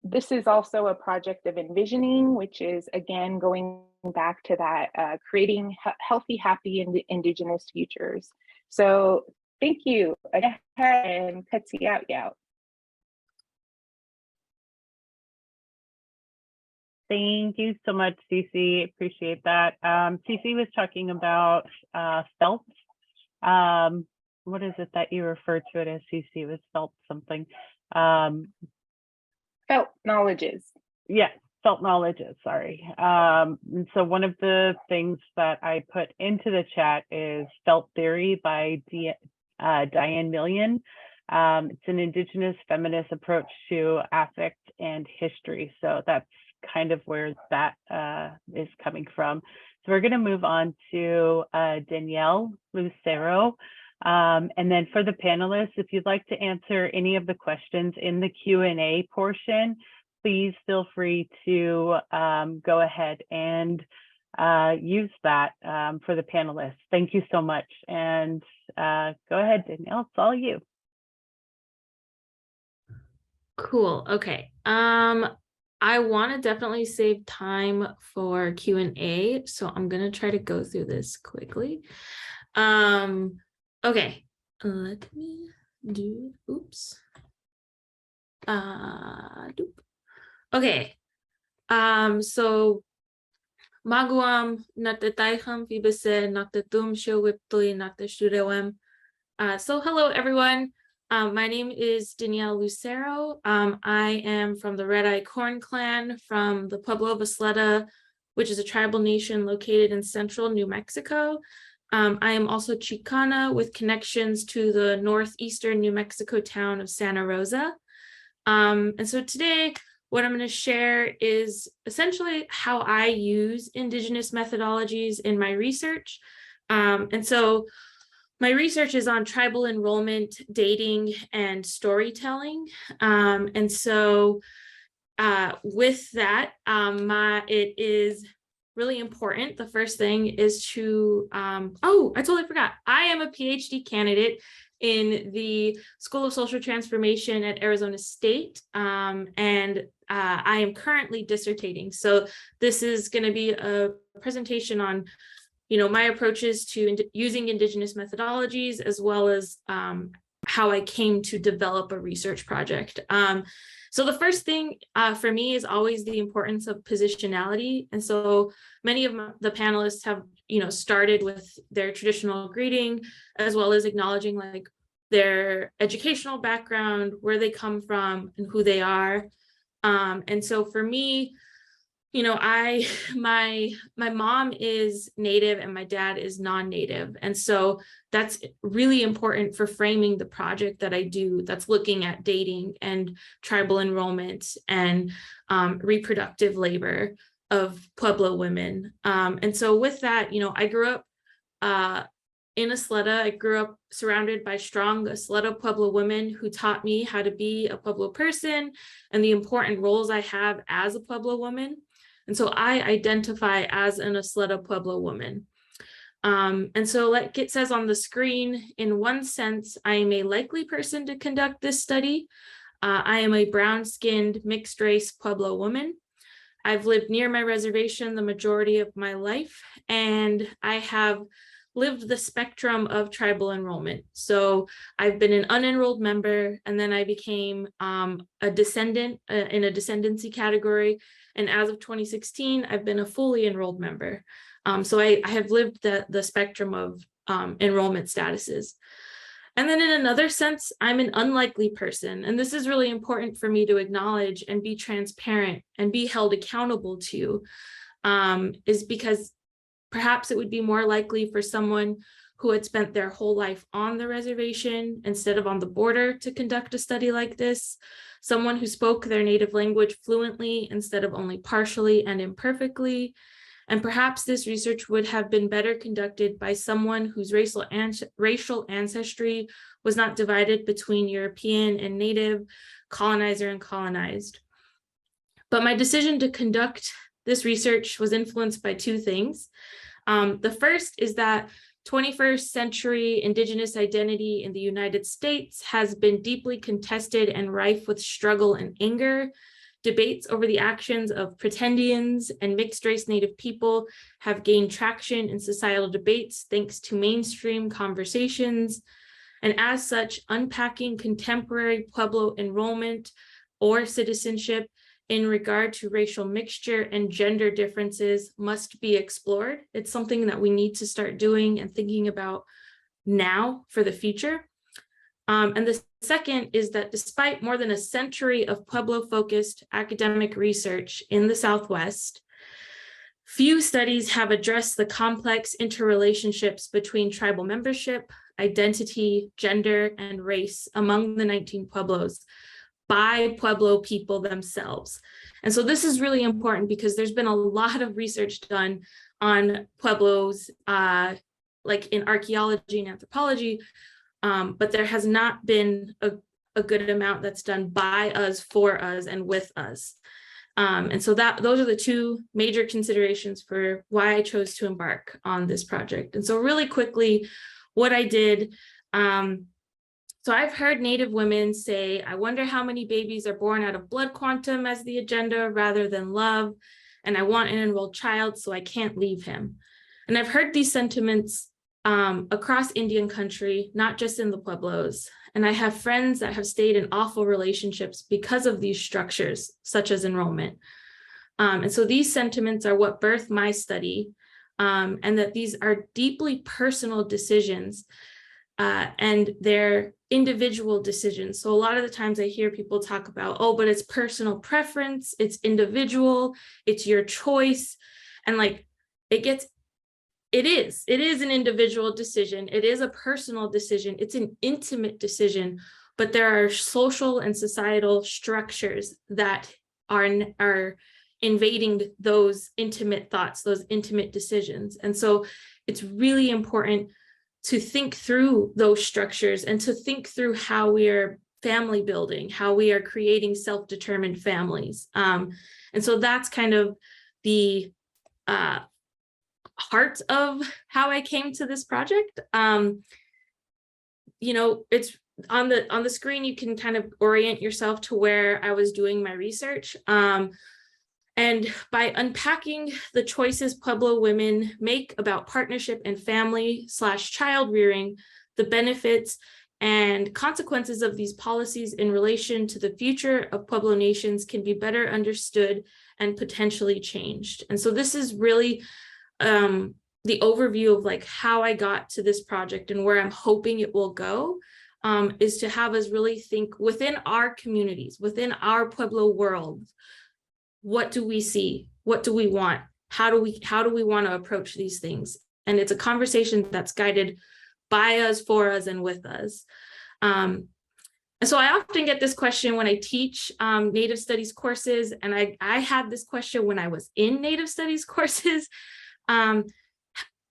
this is also a project of envisioning, which is again going back to that creating healthy, happy Indigenous futures. So thank you. And Katsi out. Thank you so much, Cece. Appreciate that. Cece was talking about felt. What is it that you refer to it as, Cece? It was felt something. Felt knowledges. Yeah, felt knowledges, sorry. And so one of the things that I put into the chat is Felt Theory by Diane Million. It's an Indigenous feminist approach to affect and history. So that's kind of where that is coming from. So we're going to move on to Danielle Lucero. And then for the panelists, if you'd like to answer any of the questions in the Q&A portion, please feel free to go ahead and use that for the panelists. Thank you so much. And go ahead, Danielle, it's all you. Cool. Okay. I want to definitely save time for Q&A, so I'm going to try to go through this quickly. Okay, let me do, oops. Okay, so maguam natatayham vibase natatum showiptui natashurewem. So hello everyone. My name is Danielle Lucero. I am from the Red Eye Corn Clan from the Pueblo of Isleta, which is a tribal nation located in central New Mexico. I am also Chicana with connections to the northeastern New Mexico town of Santa Rosa. And so today, what I'm going to share is essentially how I use Indigenous methodologies in my research. And so my research is on tribal enrollment, dating, and storytelling. And so with that, it is really important. The first thing is to, oh, I totally forgot. I am a PhD candidate in the School of Social Transformation at Arizona State, and I am currently dissertating. So this is going to be a presentation on my approaches to using Indigenous methodologies, as well as how I came to develop a research project. So the first thing for me is always the importance of positionality. And so many of the panelists have, started with their traditional greeting, as well as acknowledging like their educational background, where they come from, and who they are. And so for me, my mom is Native and my dad is non-Native. And so that's really important for framing the project that I do, that's looking at dating and tribal enrollment and reproductive labor of Pueblo women. And so with that, I grew up in Isleta. I grew up surrounded by strong Isleta Pueblo women who taught me how to be a Pueblo person and the important roles I have as a Pueblo woman. And so I identify as an Isleta Pueblo woman. And so like it says on the screen, in one sense, I am a likely person to conduct this study. I am a brown-skinned mixed race Pueblo woman. I've lived near my reservation the majority of my life, and I have lived the spectrum of tribal enrollment. So I've been an unenrolled member, and then I became a descendant in a descendancy category. And as of 2016, I've been a fully enrolled member. So I have lived the spectrum of enrollment statuses. And then in another sense, I'm an unlikely person. And this is really important for me to acknowledge and be transparent and be held accountable to, is because perhaps it would be more likely for someone who had spent their whole life on the reservation instead of on the border to conduct a study like this, someone who spoke their native language fluently instead of only partially and imperfectly. And perhaps this research would have been better conducted by someone whose racial ancestry was not divided between European and Native, colonizer and colonized. But my decision to conduct this research was influenced by two things. The first is that 21st century Indigenous identity in the United States has been deeply contested and rife with struggle and anger. Debates over the actions of pretendians and mixed race Native people have gained traction in societal debates thanks to mainstream conversations. And as such, unpacking contemporary Pueblo enrollment or citizenship in regard to racial mixture and gender differences must be explored. It's something that we need to start doing and thinking about now for the future. And the second is that despite more than a century of Pueblo-focused academic research in the Southwest, few studies have addressed the complex interrelationships between tribal membership, identity, gender, and race among the 19 Pueblos by Pueblo people themselves. And so this is really important because there's been a lot of research done on Pueblos, like in archaeology and anthropology, but there has not been a good amount that's done by us, for us, and with us. And so those are the two major considerations for why I chose to embark on this project. And so really quickly, what I did, so I've heard Native women say, I wonder how many babies are born out of blood quantum as the agenda rather than love. And I want an enrolled child, so I can't leave him. And I've heard these sentiments across Indian country, not just in the Pueblos. And I have friends that have stayed in awful relationships because of these structures, such as enrollment. And so these sentiments are what birthed my study, and that these are deeply personal decisions, and they're individual decisions. So a lot of the times I hear people talk about, oh, but it's personal preference, it's individual, it's your choice. And like, it is an individual decision. It is a personal decision. It's an intimate decision, but there are social and societal structures that are invading those intimate thoughts, those intimate decisions. And so it's really important to think through those structures and to think through how we are family building, how we are creating self-determined families. And so that's kind of the heart of how I came to this project. It's on the screen, you can kind of orient yourself to where I was doing my research. And And by unpacking the choices Pueblo women make about partnership and family/child rearing, the benefits and consequences of these policies in relation to the future of Pueblo nations can be better understood and potentially changed. And so this is really the overview of like how I got to this project and where I'm hoping it will go, is to have us really think within our communities, within our Pueblo world. What do we see? What do we want? How do we want to approach these things? And it's a conversation that's guided by us, for us, and with us. And so I often get this question when I teach Native Studies courses, and I had this question when I was in Native Studies courses.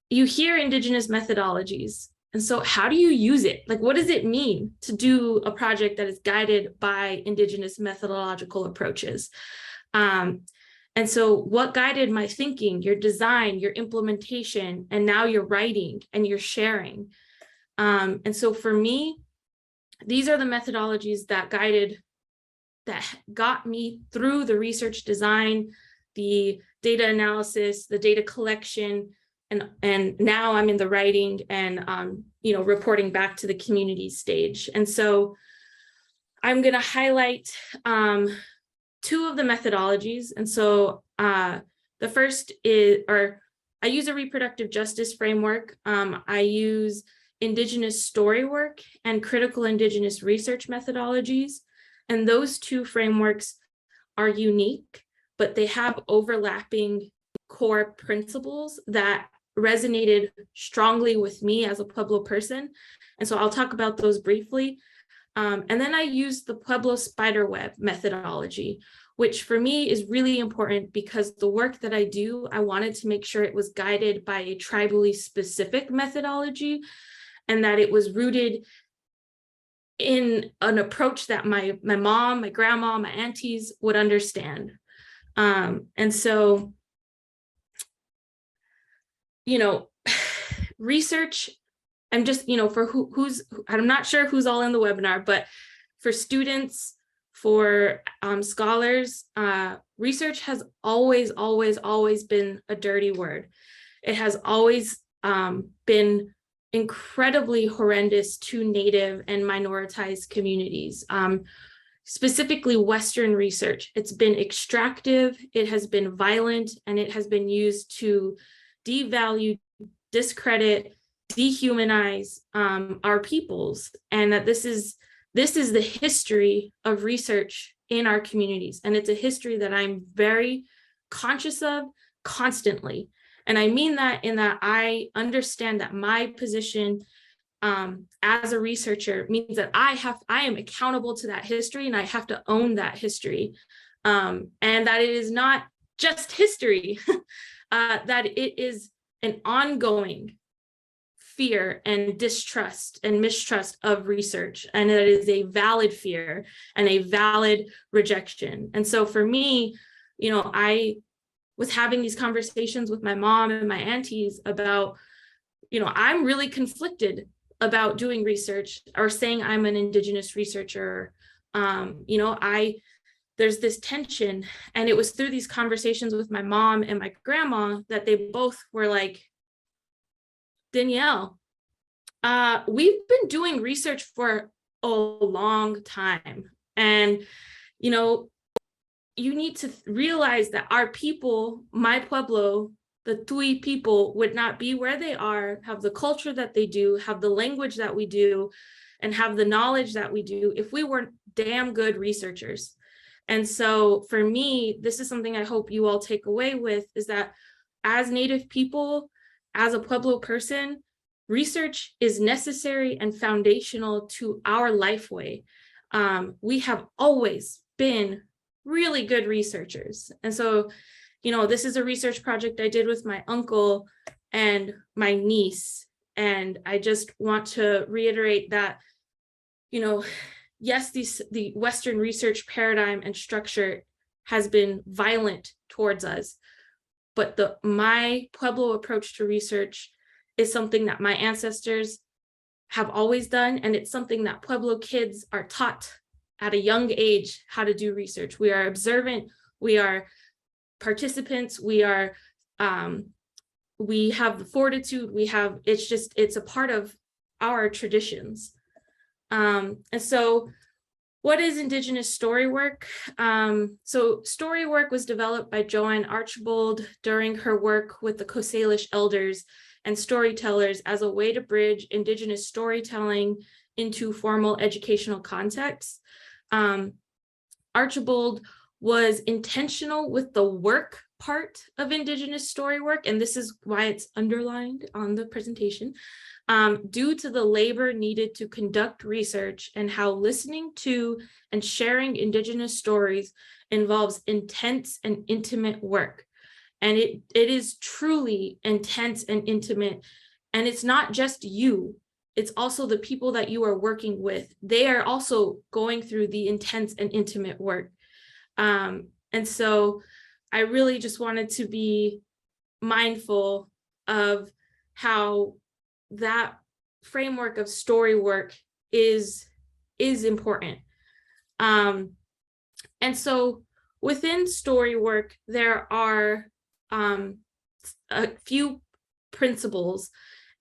You hear Indigenous methodologies, and so how do you use it? Like, what does it mean to do a project that is guided by Indigenous methodological approaches? And so what guided my thinking, your design, your implementation, and now your writing and your sharing? And so for me, these are the methodologies that got me through the research design, the data analysis, the data collection, and now I'm in the writing and reporting back to the community stage. And so I'm going to highlight two of the methodologies. And so the first is, I use a reproductive justice framework. I use Indigenous story work and critical Indigenous research methodologies. And those two frameworks are unique, but they have overlapping core principles that resonated strongly with me as a Pueblo person. And so I'll talk about those briefly. And then I use the Pueblo spiderweb methodology, which for me is really important because the work that I do, I wanted to make sure it was guided by a tribally specific methodology and that it was rooted in an approach that my mom, my grandma, my aunties would understand. And so, research, I'm just, for I'm not sure who's all in the webinar, but for students, for scholars, research has always been a dirty word. It has always been incredibly horrendous to Native and minoritized communities, specifically Western research. It's been extractive, it has been violent, and it has been used to devalue, discredit, dehumanize our peoples, and that this is the history of research in our communities. And it's a history that I'm very conscious of constantly. And I mean that in that I understand that my position as a researcher means that I am accountable to that history and I have to own that history. And that it is not just history, that it is an ongoing fear and distrust and mistrust of research, and it is a valid fear and a valid rejection. And so for me, I was having these conversations with my mom and my aunties about, I'm really conflicted about doing research or saying I'm an Indigenous researcher. There's this tension, and it was through these conversations with my mom and my grandma that they both were like, Danielle, we've been doing research for a long time. And, you need to realize that our people, my Pueblo, the Tui people, would not be where they are, have the culture that they do, have the language that we do, and have the knowledge that we do if we weren't damn good researchers. And so for me, this is something I hope you all take away with, is that as Native people, as a Pueblo person, research is necessary and foundational to our lifeway. We have always been really good researchers. And so, this is a research project I did with my uncle and my niece. And I just want to reiterate that, yes, the Western research paradigm and structure has been violent towards us, but my Pueblo approach to research is something that my ancestors have always done, and it's something that Pueblo kids are taught at a young age how to do research. We are observant, we are participants, we have the fortitude, it's a part of our traditions. And so what is Indigenous story work? So story work was developed by Joanne Archibald during her work with the Coast Salish elders and storytellers as a way to bridge Indigenous storytelling into formal educational contexts. Archibald was intentional with the work part of Indigenous story work, and this is why it's underlined on the presentation, due to the labor needed to conduct research and how listening to and sharing Indigenous stories involves intense and intimate work. And it is truly intense and intimate. And it's not just you, it's also the people that you are working with. They are also going through the intense and intimate work. And so I really just wanted to be mindful of how that framework of story work is important. And so within story work, there are a few principles,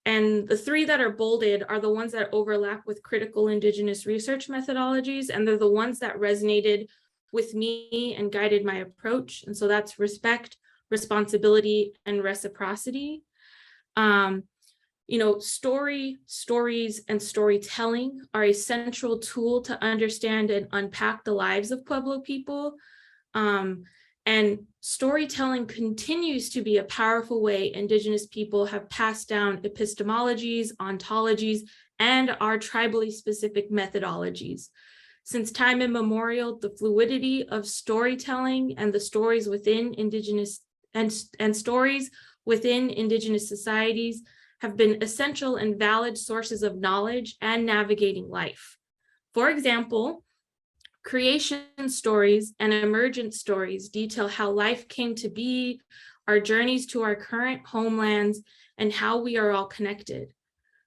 and the three that are bolded are the ones that overlap with critical Indigenous research methodologies, and they're the ones that resonated with me and guided my approach. And so that's respect, responsibility, and reciprocity. Stories, and storytelling are a central tool to understand and unpack the lives of Pueblo people. And storytelling continues to be a powerful way Indigenous people have passed down epistemologies, ontologies, and our tribally specific methodologies. Since time immemorial, the fluidity of storytelling and the stories within Indigenous and stories within Indigenous societies have been essential and valid sources of knowledge and navigating life. For example, creation stories and emergent stories detail how life came to be, our journeys to our current homelands, and how we are all connected.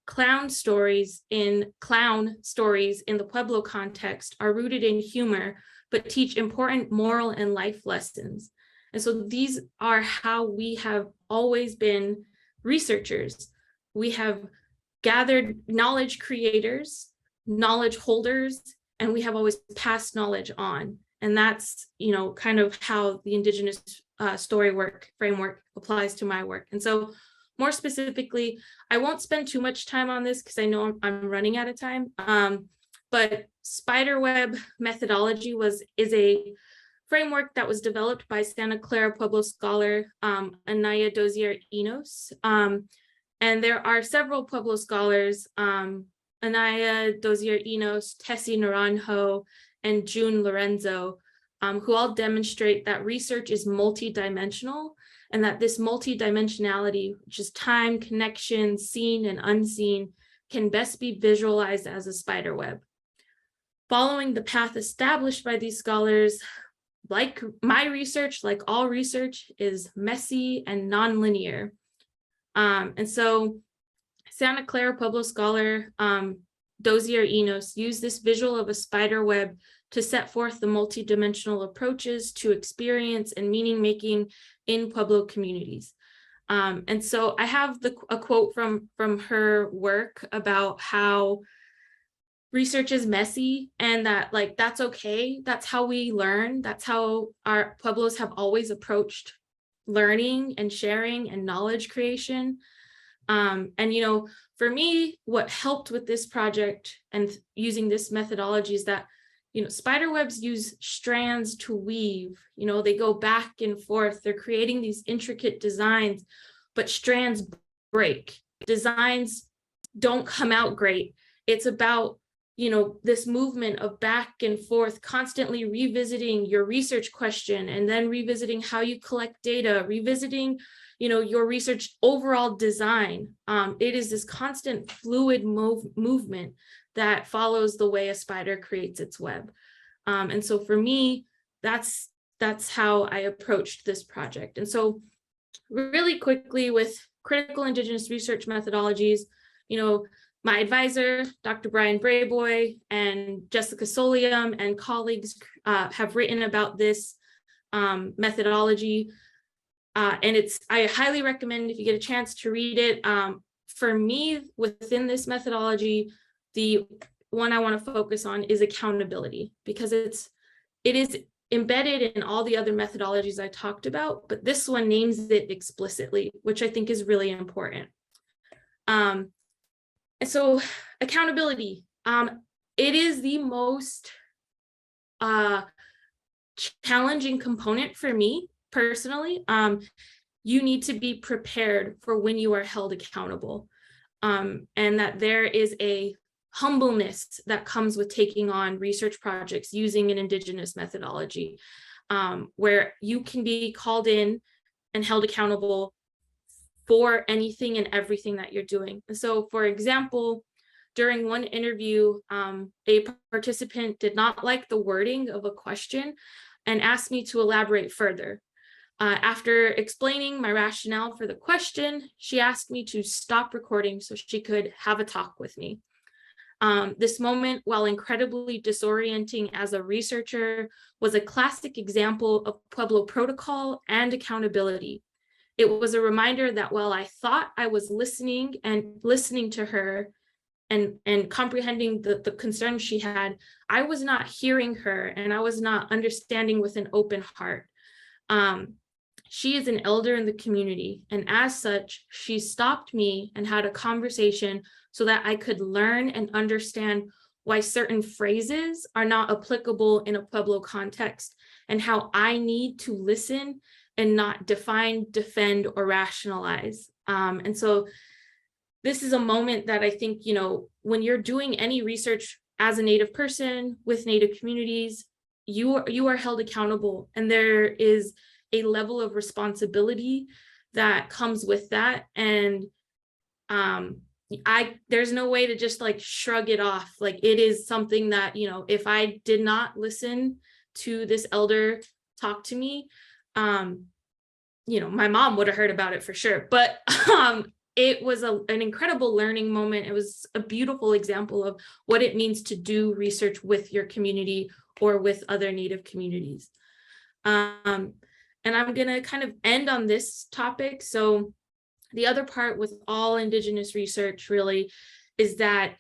Clown stories in the Pueblo context are rooted in humor, but teach important moral and life lessons. And so these are how we have always been researchers. We have gathered knowledge creators, knowledge holders, and we have always passed knowledge on. And that's, kind of how the Indigenous story work framework applies to my work. And so more specifically, I won't spend too much time on this because I know I'm running out of time, but spiderweb methodology is a framework that was developed by Santa Clara Pueblo scholar Anaya Dozier Enos. And there are several Pueblo scholars, Anaya Dozier Enos, Tessie Naranjo, and June Lorenzo, who all demonstrate that research is multidimensional, and that this multidimensionality, which is time, connection, seen and unseen, can best be visualized as a spider web. Following the path established by these scholars, like my research, like all research, is messy and nonlinear. And so Santa Clara Pueblo scholar Dozier Enos used this visual of a spider web to set forth the multidimensional approaches to experience and meaning making in Pueblo communities. And so I have a quote from her work about how research is messy and that that's okay. That's how we learn. That's how our Pueblos have always approached learning and sharing and knowledge creation. And for me, what helped with this project and using this methodology is that spider webs use strands to weave. They go back and forth. They're creating these intricate designs, but strands break. Designs don't come out great. It's about this movement of back and forth, constantly revisiting your research question and then revisiting how you collect data, revisiting your research overall design. It is this constant fluid movement that follows the way a spider creates its web. And so for me, that's how I approached this project. And so really quickly with critical Indigenous research methodologies, my advisor, Dr. Brian Brayboy and Jessica Solium and colleagues have written about this methodology. And I highly recommend if you get a chance to read it. For me, within this methodology, the one I want to focus on is accountability, because it is embedded in all the other methodologies I talked about, but this one names it explicitly, which I think is really important. And so accountability, it is the most challenging component for me personally. You need to be prepared for when you are held accountable, and that there is a humbleness that comes with taking on research projects using an Indigenous methodology, where you can be called in and held accountable for anything and everything that you're doing. So for example, during one interview, a participant did not like the wording of a question and asked me to elaborate further. After explaining my rationale for the question, she asked me to stop recording so she could have a talk with me. This moment, while incredibly disorienting as a researcher, was a classic example of Pueblo protocol and accountability. It was a reminder that while I thought I was listening to her and comprehending the concerns she had, I was not hearing her and I was not understanding with an open heart. She is an elder in the community, and as such, she stopped me and had a conversation so that I could learn and understand why certain phrases are not applicable in a Pueblo context, and how I need to listen and not define, defend, or rationalize. And so this is a moment that I think, you know, when you're doing any research as a Native person with Native communities, you are held accountable, and there is a level of responsibility that comes with that. And there's no way to just like shrug it off. Like, it is something that, you know, if I did not listen to this elder talk to me, you know, my mom would have heard about it for sure. But it was an incredible learning moment. It was a beautiful example of what it means to do research with your community or with other Native communities. And I'm going to kind of end on this topic. So the other part with all Indigenous research really is that,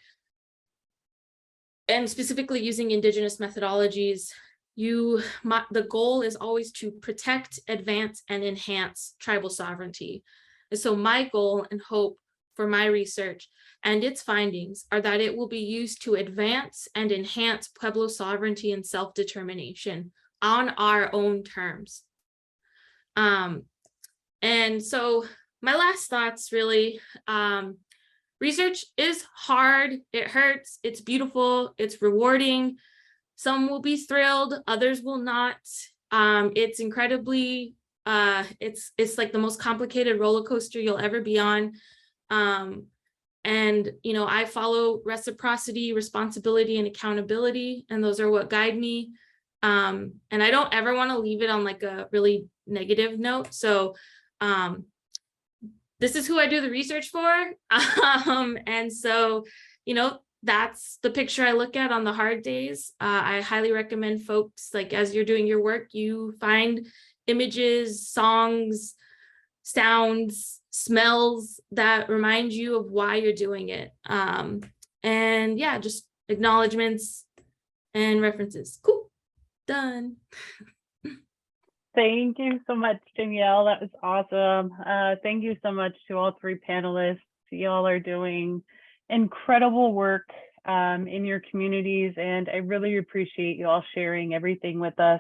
and specifically using Indigenous methodologies, the goal is always to protect, advance, and enhance tribal sovereignty. And so my goal and hope for my research and its findings are that it will be used to advance and enhance Pueblo sovereignty and self-determination on our own terms. And so my last thoughts really, research is hard, it hurts, it's beautiful, it's rewarding. Some will be thrilled, others will not. It's incredibly, it's like the most complicated roller coaster you'll ever be on. And, you know, I follow reciprocity, responsibility, and accountability, and those are what guide me. And I don't ever want to leave it on like a really negative note. So this is who I do the research for. And so, you know, that's the picture I look at on the hard days. I highly recommend folks, like, as you're doing your work, you find images, songs, sounds, smells that remind you of why you're doing it. And yeah, just acknowledgements and references. Cool, done. Thank you so much, Danielle. That was awesome. Thank you so much to all three panelists. Y'all are doing incredible work in your communities, and I really appreciate you all sharing everything with us.